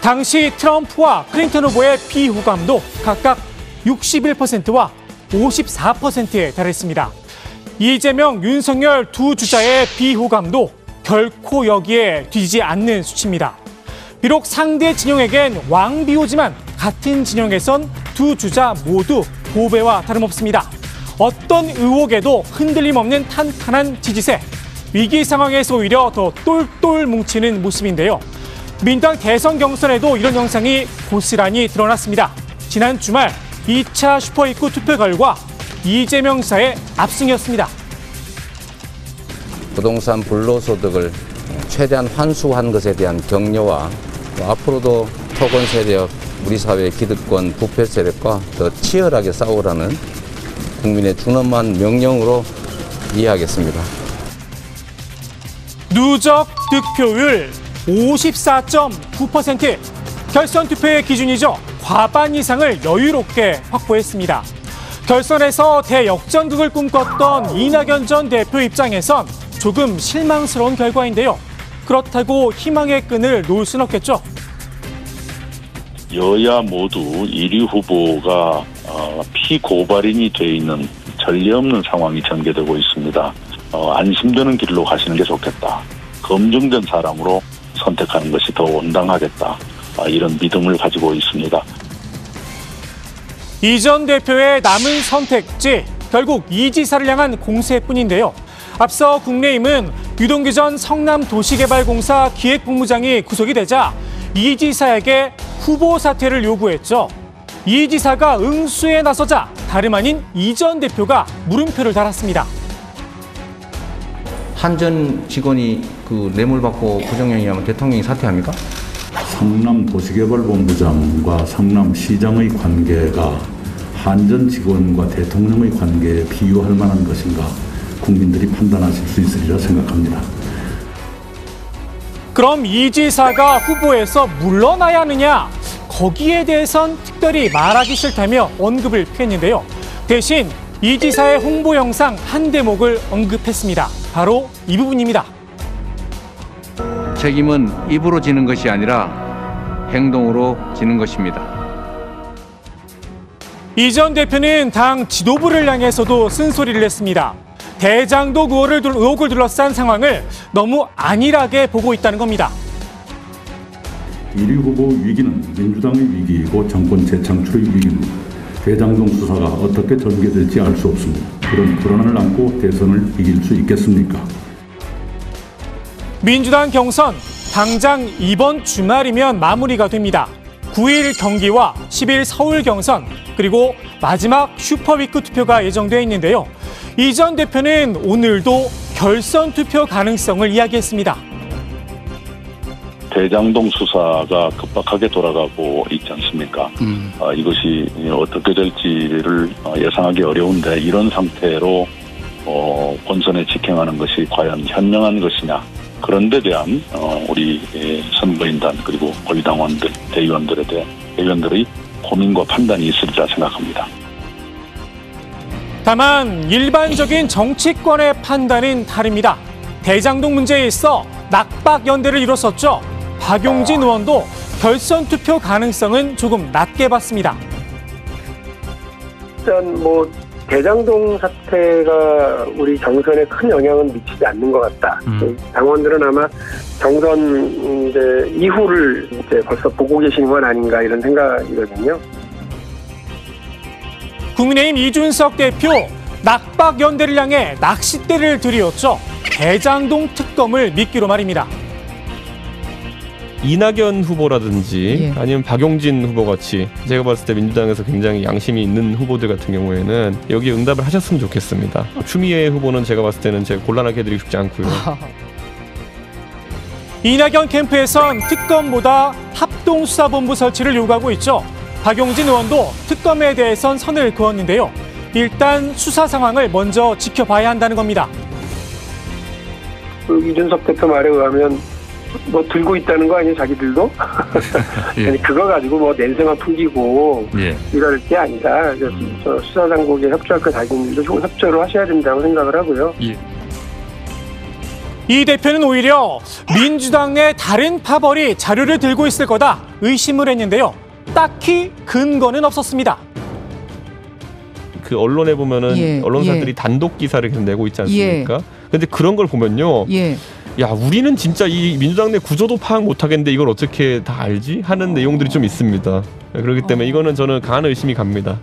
당시 트럼프와 클린턴 후보의 비호감도 각각 61%와 54%에 달했습니다. 이재명, 윤석열 두 주자의 비호감도 결코 여기에 뒤지지 않는 수치입니다. 비록 상대 진영에겐 왕비호지만 같은 진영에선 두 주자 모두 보배와 다름없습니다. 어떤 의혹에도 흔들림 없는 탄탄한 지지세, 위기 상황에서 오히려 더 똘똘 뭉치는 모습인데요. 민주당 대선 경선에도 이런 현상이 고스란히 드러났습니다. 지난 주말 2차 슈퍼입구 투표 결과 이재명 지사의 압승이었습니다. 부동산 불로소득을 최대한 환수한 것에 대한 격려와 또 앞으로도 토건 세력, 우리 사회의 기득권, 부패 세력과 더 치열하게 싸우라는 국민의 준엄한 명령으로 이해하겠습니다. 누적 득표율 54.9%, 결선 투표의 기준이죠. 과반 이상을 여유롭게 확보했습니다. 결선에서 대역전극을 꿈꿨던 이낙연 전 대표 입장에선 조금 실망스러운 결과인데요. 그렇다고 희망의 끈을 놓을 수는 없겠죠. 여야 모두 1위 후보가 피고발인이 돼 있는 전례 없는 상황이 전개되고 있습니다. 안심되는 길로 가시는 게 좋겠다. 검증된 사람으로 선택하는 것이 더 온당하겠다. 이런 믿음을 가지고 있습니다. 이 전 대표의 남은 선택지, 결국 이 지사를 향한 공세뿐인데요. 앞서 국민의힘은 유동규 전 성남도시개발공사 기획본부장이 구속이 되자 이 지사에게 후보 사퇴를 요구했죠. 이 지사가 응수에 나서자 다름 아닌 이 전 대표가 물음표를 달았습니다. 한 전 직원이 그 뇌물 받고 부정행위하면 대통령이 사퇴합니까? 성남도시개발본부장과 성남시장의 관계가 한 전 직원과 대통령의 관계에 비유할 만한 것인가 국민들이 판단하실 수 있으리라 생각합니다. 그럼 이 지사가 후보에서 물러나야 하느냐? 거기에 대해선 특별히 말하기 싫다며 언급을 피했는데요. 대신 이 지사의 홍보 영상 한 대목을 언급했습니다. 바로 이 부분입니다. 책임은 입으로 지는 것이 아니라 행동으로 지는 것입니다. 이 전 대표는 당 지도부를 향해서도 쓴소리를 했습니다. 대장동 의혹을 둘러싼 상황을 너무 안일하게 보고 있다는 겁니다. 1위 후보 위기는 민주당의 위기이고 정권 재창출의 위기입니다. 대장동 수사가 어떻게 전개될지 알 수 없습니다. 그런 불안을 안고 대선을 이길 수 있겠습니까? 민주당 경선 당장 이번 주말이면 마무리가 됩니다. 9일 경기와 10일 서울 경선 그리고 마지막 슈퍼위크 투표가 예정돼 있는데요. 이 전 대표는 오늘도 결선 투표 가능성을 이야기했습니다. 대장동 수사가 급박하게 돌아가고 있지 않습니까? 이것이 어떻게 될지를 예상하기 어려운데 이런 상태로 본선에 직행하는 것이 과연 현명한 것이냐. 그런 데 대한 우리 선거인단 그리고 고위당원들, 대의원들의 고민과 판단이 있으리라 생각합니다. 다만 일반적인 정치권의 판단은 다릅니다. 대장동 문제에 있어 낙박 연대를 이뤘었죠. 박용진 의원도 결선 투표 가능성은 조금 낮게 봤습니다. 일단 대장동 사태가 우리 경선에 큰 영향은 미치지 않는 것 같다. 당원들은 아마 경선 이후를 벌써 보고 계신 건 아닌가 이런 생각이거든요. 국민의힘 이준석 대표 낙박 연대를 향해 낚싯대를 들이었죠. 대장동 특검을 미끼로 말입니다. 이낙연 후보라든지 아니면 박용진 후보 같이 제가 봤을 때 민주당에서 굉장히 양심이 있는 후보들 같은 경우에는 여기 응답을 하셨으면 좋겠습니다. 추미애 후보는 제가 봤을 때는 제가 곤란하게 해드리고 싶지 않고요. 이낙연 캠프에선 특검보다 합동수사본부 설치를 요구하고 있죠. 박용진 의원도 특검에 대해선 선을 그었는데요. 일단 수사 상황을 먼저 지켜봐야 한다는 겁니다. 이준석 대표 말에 의하면 들고 있다는 거 아니에요, 자기들도? 예. 아니, 그거 가지고 냄새만 풍기고 이럴 게 아니다. 수사당국에 협조할 거 자기들도 협조를 하셔야 된다고 생각을 하고요. 이 대표는 오히려 민주당 내 다른 파벌이 자료를 들고 있을 거다 의심을 했는데요. 딱히 근거는 없었습니다. 그 언론에 보면은 언론사들이 단독 기사를 계속 내고 있지 않습니까? 근데 그런 걸 보면요. 야, 우리는 진짜 이 민주당 내 구조도 파악 못 하겠는데 이걸 어떻게 다 알지? 하는 내용들이 좀 있습니다. 그렇기 때문에 이거는 저는 강한 의심이 갑니다.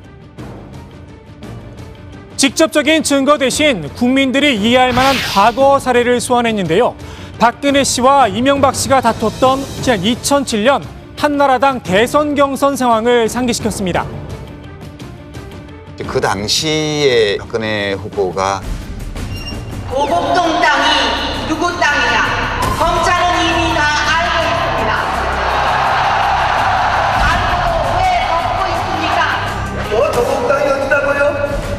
직접적인 증거 대신 국민들이 이해할 만한 과거 사례를 소환했는데요. 박근혜 씨와 이명박 씨가 다퉜던 지난 2007년 한나라당 대선 경선 상황을 상기시켰습니다. 그 당시에 박근혜 후보가 오곡동 땅이 누구 땅이냐? 검찰은 이미 다 알고 있습니다. 알고 왜 덮고 있습니까? 오곡 땅이 어디다고요?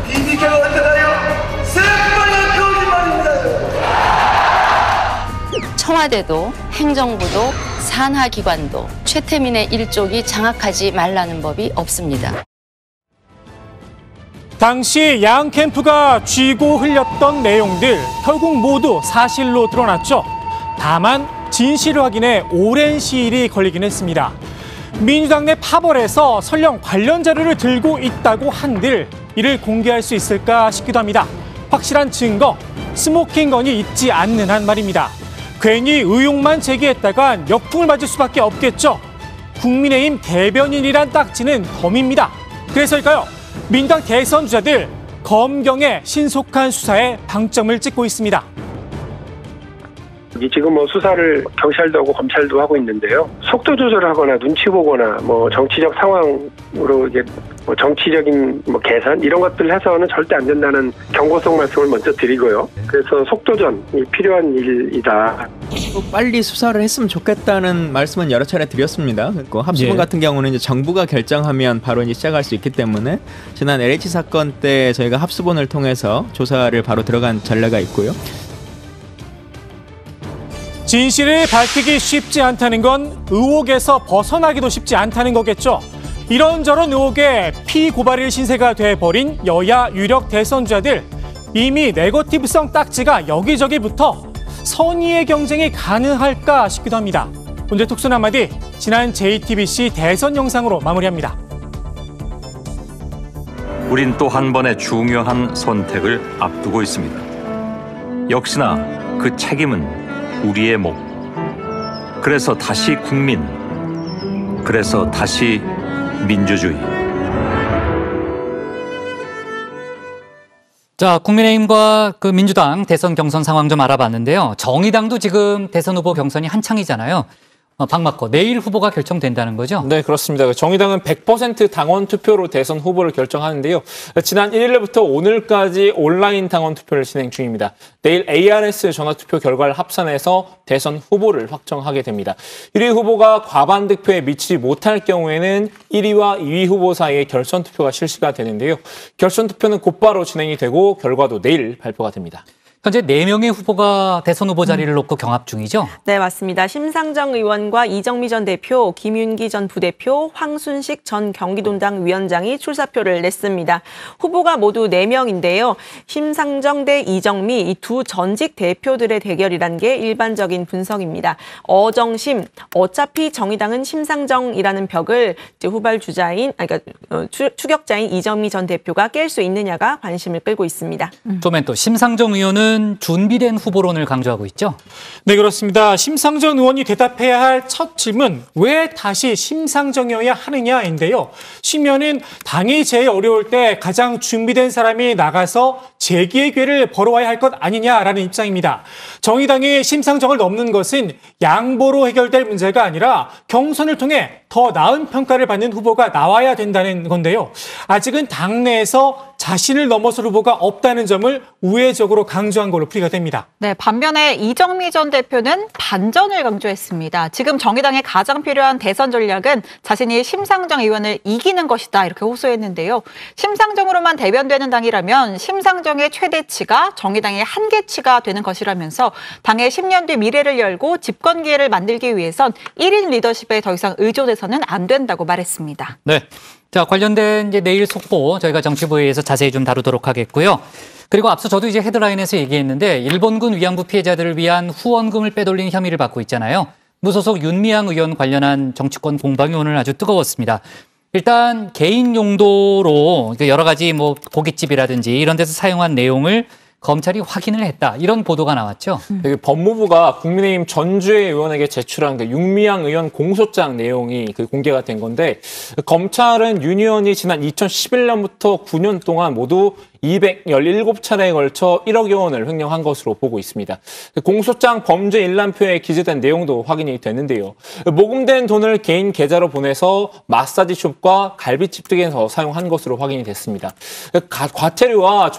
BBK가 어디다요? 새빨간 거짓말입니다. 청와대도 행정부도 산하기관도 최태민의 일족이 장악하지 말라는 법이 없습니다. 당시 양 캠프가 쥐고 흘렸던 내용들 결국 모두 사실로 드러났죠. 다만 진실 확인에 오랜 시일이 걸리긴 했습니다. 민주당 내 파벌에서 설령 관련 자료를 들고 있다고 한들 이를 공개할 수 있을까 싶기도 합니다. 확실한 증거, 스모킹건이 있지 않는 한 말입니다. 괜히 의혹만 제기했다간 역풍을 맞을 수밖에 없겠죠. 국민의힘 대변인이란 딱지는 덤입니다. 그래서일까요? 민주당 대선 주자들 검경의 신속한 수사에 방점을 찍고 있습니다. 지금 수사를 경찰도 하고 검찰도 하고 있는데요. 속도 조절을 하거나 눈치 보거나 정치적 상황으로 이게 정치적인 계산 이런 것들을 해서는 절대 안 된다는 경고성 말씀을 먼저 드리고요. 그래서 속도전이 필요한 일이다. 빨리 수사를 했으면 좋겠다는 말씀은 여러 차례 드렸습니다. 합수본 같은 경우는 이제 정부가 결정하면 바로 이제 시작할 수 있기 때문에 지난 LH 사건 때 저희가 합수본을 통해서 조사를 바로 들어간 전례가 있고요. 진실을 밝히기 쉽지 않다는 건 의혹에서 벗어나기도 쉽지 않다는 거겠죠. 이런저런 의혹에 피고발일 신세가 돼버린 여야 유력 대선주자들. 이미 네거티브성 딱지가 여기저기 붙어 선의의 경쟁이 가능할까 싶기도 합니다. 오늘 톡순 한마디, 지난 JTBC 대선 영상으로 마무리합니다. 우린 또 한 번의 중요한 선택을 앞두고 있습니다. 역시나 그 책임은 우리의 몫. 그래서 다시 국민, 그래서 다시 민주주의. 자, 국민의힘과 그 민주당 대선 경선 상황 좀 알아봤는데요. 정의당도 지금 대선 후보 경선이 한창이잖아요. 박마커, 내일 후보가 결정된다는 거죠? 네, 그렇습니다. 정의당은 100% 당원 투표로 대선 후보를 결정하는데요. 지난 1일부터 오늘까지 온라인 당원 투표를 진행 중입니다. 내일 ARS 전화투표 결과를 합산해서 대선 후보를 확정하게 됩니다. 1위 후보가 과반 득표에 미치지 못할 경우에는 1위와 2위 후보 사이에 결선 투표가 실시가 되는데요. 결선 투표는 곧바로 진행이 되고 결과도 내일 발표가 됩니다. 현재 4명의 후보가 대선 후보 자리를 놓고 경합 중이죠? 네, 맞습니다. 심상정 의원과 이정미 전 대표, 김윤기 전 부대표, 황순식 전 경기도당 위원장이 출사표를 냈습니다. 후보가 모두 4명인데요. 심상정 대 이정미, 이 두 전직 대표들의 대결이란 게 일반적인 분석입니다. 어정심, 어차피 정의당은 심상정이라는 벽을 후발주자인, 추격자인 이정미 전 대표가 깰 수 있느냐가 관심을 끌고 있습니다. 그러면 또 심상정 의원은 준비된 후보론을 강조하고 있죠? 네, 그렇습니다. 심상정 의원이 대답해야 할 첫 질문, 왜 다시 심상정이어야 하느냐인데요. 쉬면은 당이 제일 어려울 때 가장 준비된 사람이 나가서 재기의 기회를 벌어와야 할 것 아니냐라는 입장입니다. 정의당이 심상정을 넘는 것은 양보로 해결될 문제가 아니라 경선을 통해 더 나은 평가를 받는 후보가 나와야 된다는 건데요. 아직은 당내에서 자신을 넘어설 후보가 없다는 점을 우회적으로 강조한 걸로 풀이가 됩니다. 네, 반면에 이정미 전 대표는 반전을 강조했습니다. 지금 정의당에 가장 필요한 대선 전략은 자신이 심상정 의원을 이기는 것이다, 이렇게 호소했는데요. 심상정으로만 대변되는 당이라면 심상정의 최대치가 정의당의 한계치가 되는 것이라면서 당의 10년 뒤 미래를 열고 집권 기회를 만들기 위해선 1인 리더십에 더 이상 의존해서는 안 된다고 말했습니다. 네. 자, 관련된 이제 내일 속보 저희가 정치부에서 자세히 좀 다루도록 하겠고요. 그리고 앞서 저도 이제 헤드라인에서 얘기했는데 일본군 위안부 피해자들을 위한 후원금을 빼돌린 혐의를 받고 있잖아요. 무소속 윤미향 의원 관련한 정치권 공방이 오늘 아주 뜨거웠습니다. 일단 개인 용도로 여러 가지 뭐 고깃집이라든지 이런 데서 사용한 내용을 검찰이 확인을 했다, 이런 보도가 나왔죠. 법무부가 국민의힘 전주의 의원에게 제출한 그 윤미향 의원 공소장 내용이 공개가 된 건데, 검찰은 윤 의원이 지난 2011년부터 9년 동안 모두 217차례에 걸쳐 1억여 원을 횡령한 것으로 보고 있습니다. 공소장 범죄 일람표에 기재된 내용도 확인이 됐는데요. 모금된 돈을 개인 계좌로 보내서 마사지숍과 갈비집 등에서 사용한 것으로 확인이 됐습니다. 과태료와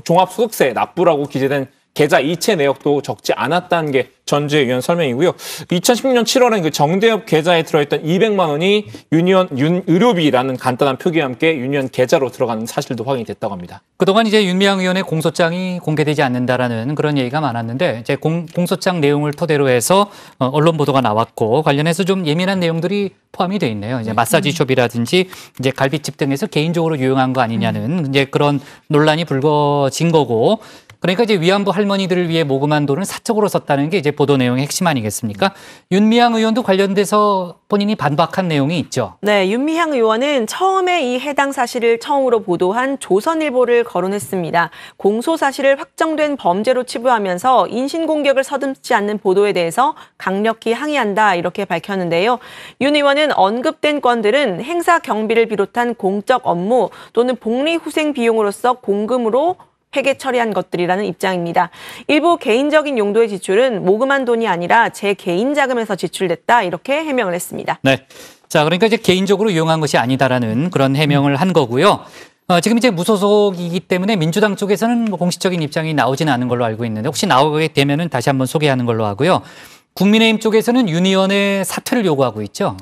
종합소득세 납부라고 기재된 계좌 이체 내역도 적지 않았다는 게 전주의 의원 설명이고요. 2016년 7월엔 그 정대협 계좌에 들어있던 200만 원이 윤 의료비라는 간단한 표기와 함께 윤 의원 계좌로 들어가는 사실도 확인이 됐다고 합니다. 그동안 이제 윤미향 의원의 공소장이 공개되지 않는다라는 그런 얘기가 많았는데, 이제 공소장 내용을 토대로 해서 언론 보도가 나왔고, 관련해서 좀 예민한 내용들이 포함이 돼 있네요. 이제 마사지숍이라든지 이제 갈비집 등에서 개인적으로 유용한 거 아니냐는 이제 그런 논란이 불거진 거고, 그러니까 이제 위안부 할머니들을 위해 모금한 돈을 사적으로 썼다는 게 이제 보도 내용의 핵심 아니겠습니까? 윤미향 의원도 관련돼서 본인이 반박한 내용이 있죠. 네, 윤미향 의원은 처음에 이 해당 사실을 처음으로 보도한 조선일보를 거론했습니다. 공소 사실을 확정된 범죄로 치부하면서 인신공격을 서슴지 않는 보도에 대해서 강력히 항의한다, 이렇게 밝혔는데요. 윤 의원은 언급된 건들은 행사 경비를 비롯한 공적 업무 또는 복리후생 비용으로서 공금으로 회계 처리한 것들이라는 입장입니다. 일부 개인적인 용도의 지출은 모금한 돈이 아니라 제 개인 자금에서 지출됐다, 이렇게 해명을 했습니다. 네. 자, 그러니까 이제 개인적으로 이용한 것이 아니다라는 그런 해명을 한 거고요. 지금 이제 무소속이기 때문에 민주당 쪽에서는 뭐 공식적인 입장이 나오지는 않은 걸로 알고 있는데, 혹시 나오게 되면은 다시 한번 소개하는 걸로 하고요. 국민의힘 쪽에서는 윤 의원의 사퇴를 요구하고 있죠.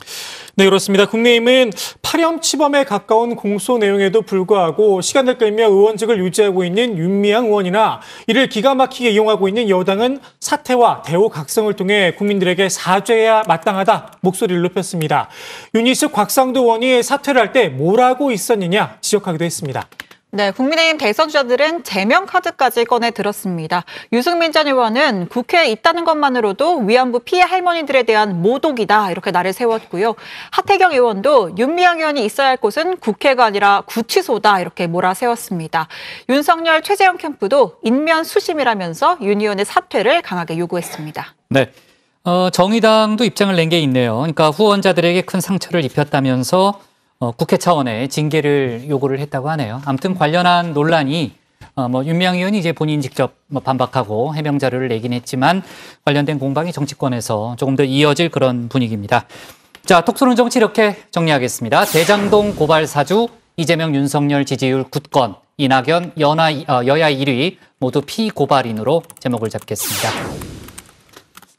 네, 그렇습니다. 국민의힘은 파렴치범에 가까운 공소 내용에도 불구하고 시간을 끌며 의원직을 유지하고 있는 윤미향 의원이나 이를 기가 막히게 이용하고 있는 여당은 사퇴와 대우 각성을 통해 국민들에게 사죄해야 마땅하다, 목소리를 높였습니다. 윤희숙 곽상도 의원이 사퇴를 할 때 뭐라고 있었느냐 지적하기도 했습니다. 네, 국민의힘 대선 주자들은 제명 카드까지 꺼내 들었습니다. 유승민 전 의원은 국회에 있다는 것만으로도 위안부 피해 할머니들에 대한 모독이다 이렇게 날을 세웠고요. 하태경 의원도 윤미향 의원이 있어야 할 곳은 국회가 아니라 구치소다 이렇게 몰아세웠습니다. 윤석열 최재형 캠프도 인면 수심이라면서 윤 의원의 사퇴를 강하게 요구했습니다. 네. 정의당도 입장을 낸 게 있네요. 그러니까 후원자들에게 큰 상처를 입혔다면서 국회 차원의 징계를 요구를 했다고 하네요. 아무튼 관련한 논란이 윤미향 의원이 이제 본인 직접 반박하고 해명 자료를 내긴 했지만 관련된 공방이 정치권에서 조금 더 이어질 그런 분위기입니다. 자, 톡쏘는 정치 이렇게 정리하겠습니다. 대장동 고발 사주, 이재명, 윤석열 지지율 9건, 이낙연 여야 1위 모두 피고발인으로 제목을 잡겠습니다.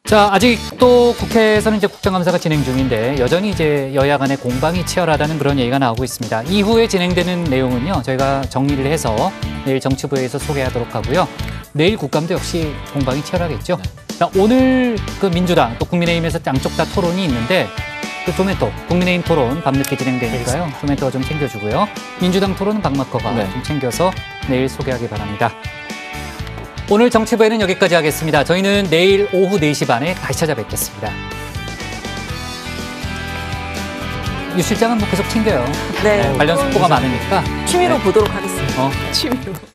자, 아직도 국회에서는 이제 국정감사가 진행 중인데 여전히 이제 여야 간의 공방이 치열하다는 그런 얘기가 나오고 있습니다. 이후에 진행되는 내용은요, 저희가 정리를 해서 내일 정치부에서 소개하도록 하고요. 내일 국감도 역시 공방이 치열하겠죠. 자, 오늘 그 민주당 또 국민의힘에서 양쪽 다 토론이 있는데 그 조멘토, 국민의힘 토론 밤늦게 진행되니까요. 조멘토가 좀 챙겨주고요. 민주당 토론은 박마커가 좀 챙겨서 내일 소개하기 바랍니다. 오늘 정치부에는 여기까지 하겠습니다. 저희는 내일 오후 4시 반에 다시 찾아뵙겠습니다. 유 실장은 뭐 계속 챙겨요. 네. 관련 속보가 많으니까. 취미로 보도록 하겠습니다. 취미로.